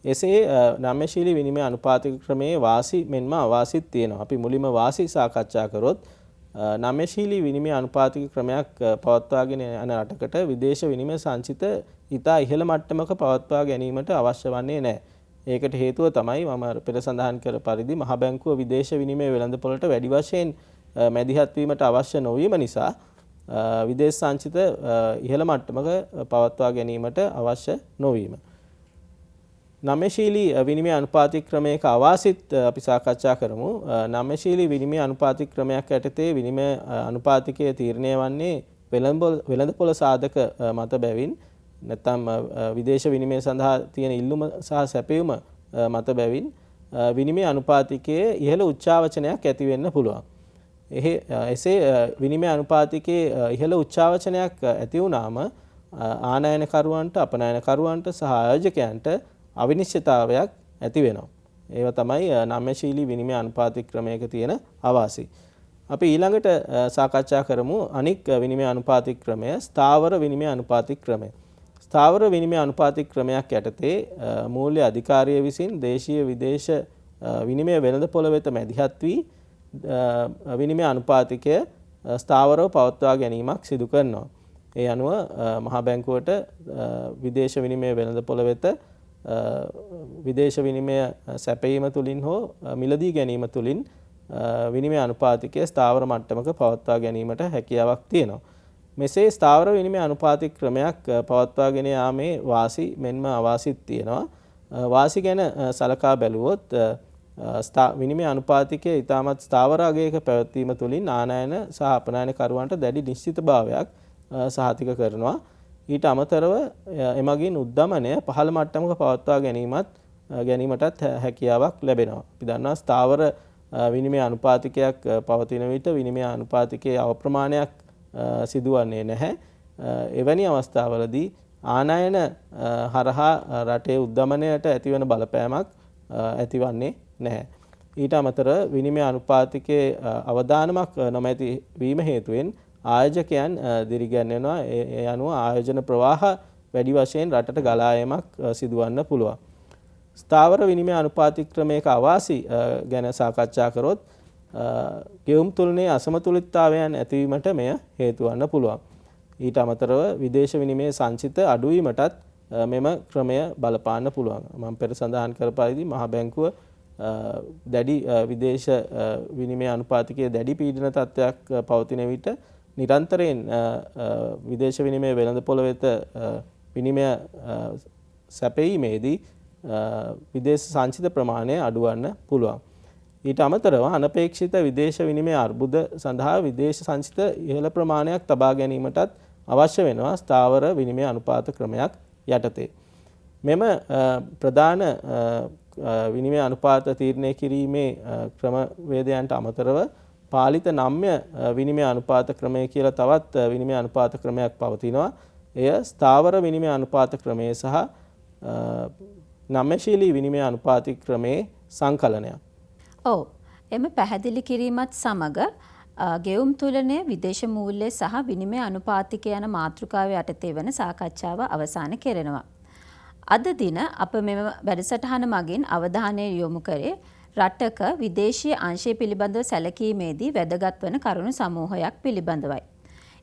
Speaker 2: එසේ නම්‍යශීලී විනිමය අනුපාතික ක්‍රමයේ වාසි මෙන්ම අවාසිත් තියෙනවා. අපි මුලින්ම වාසි සාකච්ඡා කරොත් නම්‍යශීලී විනිමය අනුපාතික ක්‍රමයක් පවත්වාගෙන යන රටකට විදේශ විනිමය සංචිත ඉතා ඉහළ මට්ටමක පවත්වා ගැනීමට අවශ්‍ය වන්නේ නැහැ. ඒකට හේතුව තමයි මම පෙර සඳහන් කර පරිදි මහ බැංකුව විදේශ විනිමය වෙළඳපොළට වැඩි වශයෙන් මැදිහත් වීමට අවශ්‍ය නොවීම නිසා විදේශ සංචිත ඉහළ මට්ටමක පවත්වා ගැනීමට අවශ්‍ය නොවීම. නම්‍යශීලී විනිමය අනුපාතික ක්‍රමයක අවාසිත් අපි සාකච්ඡා කරමු. නම්‍යශීලී විනිමය අනුපාතික ක්‍රමයක් යටතේ විනිමය අනුපාතිකය තීරණය වන්නේ වෙළඳපොළ සාධක මත බැවින් නැත්නම් විදේශ විනිමය සඳහා තියෙන ඉල්ලුම සහ සැපයුම මත බැවින් විනිමය අනුපාතිකයේ ඉහළ උච්චාවචනයක් ඇති වෙන්න පුළුවන්. එසේ විනිමය අනුපාතිකයේ ඉහළ උච්චාවචනයක් ඇති වුණාම ආනයනකරුවන්ට අපනයනකරුවන්ට සහ ආයෝජකයන්ට අවිනිශ්චිතතාවයක් ඇති වෙනවා. ඒවා තමයි නම්‍යශීලී විනිමය අනුපාතික ක්‍රමයක තියෙන අවාසි. අපි ඊළඟට සාකච්ඡා කරමු අනික් විනිමය අනුපාතික ක්‍රමය ස්ථාවර විනිමය අනුපාතික ක්‍රමය. ස්ථාවර විනිමය අනුපාතික ක්‍රමයක් යටතේ මූල්‍ය අධිකාරිය විසින් දේශීය විදේශ විනිමය වෙළඳපොළ වෙත මැදිහත් වී විනිමය අනුපාතිකය ස්ථාවරව පවත්වා ගැනීමක් සිදු කරනවා. ඒ අනුව මහ බැංකුවට විදේශ විනිමය වෙළඳපොළ වෙත විදේශ විනිමය සැපයීම තුලින් හෝ මිලදී ගැනීම තුලින් විනිමය අනුපාතිකය ස්ථාවර මට්ටමක පවත්වා ගැනීමට හැකියාවක් තියෙනවා. මෙසේ ස්ථාවර විනිමය අනුපාතික ක්‍රමයක් පවත්වාගෙන යාමේ වාසි මෙන්ම අවාසිත් තියෙනවා. වාසි ගැන සලකා බැලුවොත් විනිමය අනුපාතිකය ඉතාමත් ස්ථාවර අගයක පැවැත්වීම තුලින් ආනයන සහ අපනයන කරුවන්ට දැඩි නිශ්චිතභාවයක් සහතික කරනවා. ඊට අමතරව එමගින් උද්දමනය පහළ මට්ටමක පවත්වා ගැනීමටත් හැකියාවක් ලැබෙනවා. අපි දන්නවා ස්ථාවර විනිමය අනුපාතිකයක් පවතින විට විනිමය අනුපාතිකයේ අවප්‍රමාණයක් සිදුවන්නේ නැහැ. එවැනි අවස්ථාවලදී ආනයන හරහා රටේ උද්දමනයට ඇතිවන බලපෑමක් ඇතිවන්නේ නැහැ. ඊට අමතරව විනිමය අනුපාතිකයේ අවදානමක් නොමැති වීම හේතුවෙන් ආයෝජකයන් දිරිගැන්වෙනවා. ඒ අනුව ආයෝජන ප්‍රවාහ වැඩි වශයෙන් රටට ගලා යාමක් සිදුවන්න පුළුවන්. ස්ථාවර විනිමය අනුපාතික ක්‍රමයක අවාසි ගැන සාකච්ඡා කරොත් ගෙවුම් තුලනේ අසමතුලිතතාවයන් ඇතිවීමට මෙය හේතු වන්න පුළුවන්. ඊට අමතරව විදේශ විනිමය සංචිත අඩුවීමටත් මෙම ක්‍රමය බලපාන්න පුළුවන්. මම පෙර සඳහන් කර පරිදි මහ බැංකුව දැඩි විදේශ විනිමය අනුපාතිකයේ දැඩි පීඩන තත්ත්වයක් පවතින විට නිරන්තරයෙන් විදේශ විනිමය වෙළඳපොළ වෙත විනිමය සැපයීමේදී විදේශ සංචිත ප්‍රමාණය අඩුවන්න පුළුවන්. ඊට අමතරව අනපේක්ෂිත විදේශ විනිමය අර්බුද සඳහා විදේශ සංචිත ඉහළ ප්‍රමාණයක් තබා ගැනීමටත් අවශ්‍ය වෙනවා ස්ථාවර විනිමය අනුපාත ක්‍රමයක් යටතේ. මෙම ප්‍රධාන විනිමය අනුපාත තීරණය කිරීමේ ක්‍රමවේදයන්ට අමතරව පාලිත නම්‍ය විනිමය අනුපාත ක්‍රමය කියලා තවත් විනිමය අනුපාත ක්‍රමයක් පවතිනවා. එය ස්ථාවර විනිමය අනුපාත ක්‍රමය සහ නම්‍යශීලී විනිමය අනුපාතික ක්‍රමේ සංකලනයක්.
Speaker 1: ඔව්. එම පැහැදිලි කිරීමත් සමග ගෙවුම් තුලනය විදේශ මූල්‍ය සහ විනිමය අනුපාතික යන මාතෘකාව යටතේ වන සාකච්ඡාව අවසන් කෙරෙනවා. අද දින අප මෙම වැඩසටහන මගින් අවධානය යොමු කරේ රටක විදේශීය අංශය පිළිබඳව සැලකීමේදී වැදගත් වන කරුණු සමූහයක් පිළිබඳවයි.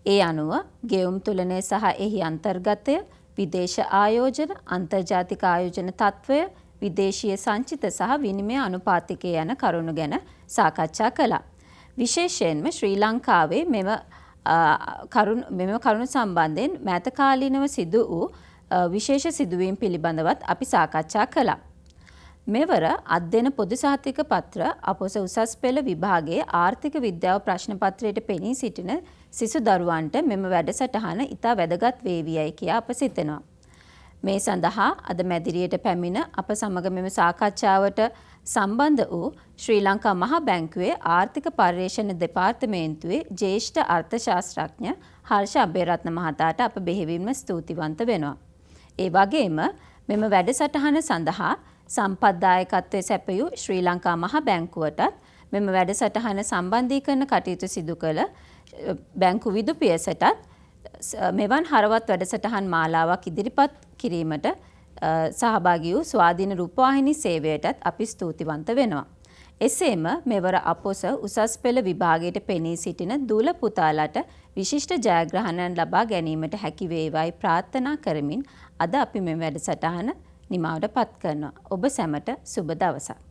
Speaker 1: ඒ අනුව ගෙවුම් තුලනය සහ එහි අන්තර්ගතය, විදේශ ආයෝජන, අන්තර්ජාතික ආයෝජන තත්ත්වය, විදේශීය සංචිත සහ විනිමය අනුපාතිකය යන කරුණු ගැන සාකච්ඡා කළා. විශේෂයෙන්ම ශ්‍රී ලංකාවේ මෙම කරුණු සම්බන්ධයෙන් මෑතකාලීනව සිදු වූ විශේෂ සිදුවීම් පිළිබඳවත් අපි සාකච්ඡා කළා. මෙවර අධ්‍යයන පොදු සහතික පත්‍ර අපොස උසස් පෙළ විභාගයේ ආර්ථික විද්‍යාව ප්‍රශ්න පත්‍රයට පෙනී සිටින සිසු දරුවන්ට මෙම වැඩසටහන ඉතා වැදගත් වේවියයි කියා අප සිතනවා. මේ සඳහා අද මැදිරියට පැමිණ අප සමග මෙම සාකච්ඡාවට සම්බන්ධ වූ ශ්‍රී ලංකා මහ බැංකුවේ ආර්ථික පර්යේෂණ දෙපාර්තමේන්තුවේ ජ්‍යෙෂ්ඨ අර්ථශාස්ත්‍රඥ හර්ෂ අබේරත්න මහතාට අප බෙහෙවින්ම ස්තුතිවන්ත වෙනවා. ඒ වගේම මෙම වැඩසටහන සඳහා සම්පත්දායකත්වයේ සැපයූ ශ්‍රී ලංකා මහ බැංකුවටත් මෙම වැඩසටහන සම්බන්ධීකරණ කටයුතු සිදු කළ බැංකු විදුපියසටත් මෙවන් හරවත් වැඩසටහන් මාලාවක් ඉදිරිපත් කිරීමට සහභාගී වූ ස්වාධීන රූපවාහිනී සේවයටත් අපි ස්තුතිවන්ත වෙනවා. එසේම මෙවර අපොස උසස් පෙළ විභාගයට පෙනී සිටින දූල පුතාලට විශිෂ්ට ජයග්‍රහණයන් ලබා ගැනීමට හැකි වේවායි ප්‍රාර්ථනා කරමින් අද අපි මෙම වැඩසටහන නිමාවට පත් කරනවා. ඔබ සැමට සුබ දවසක්.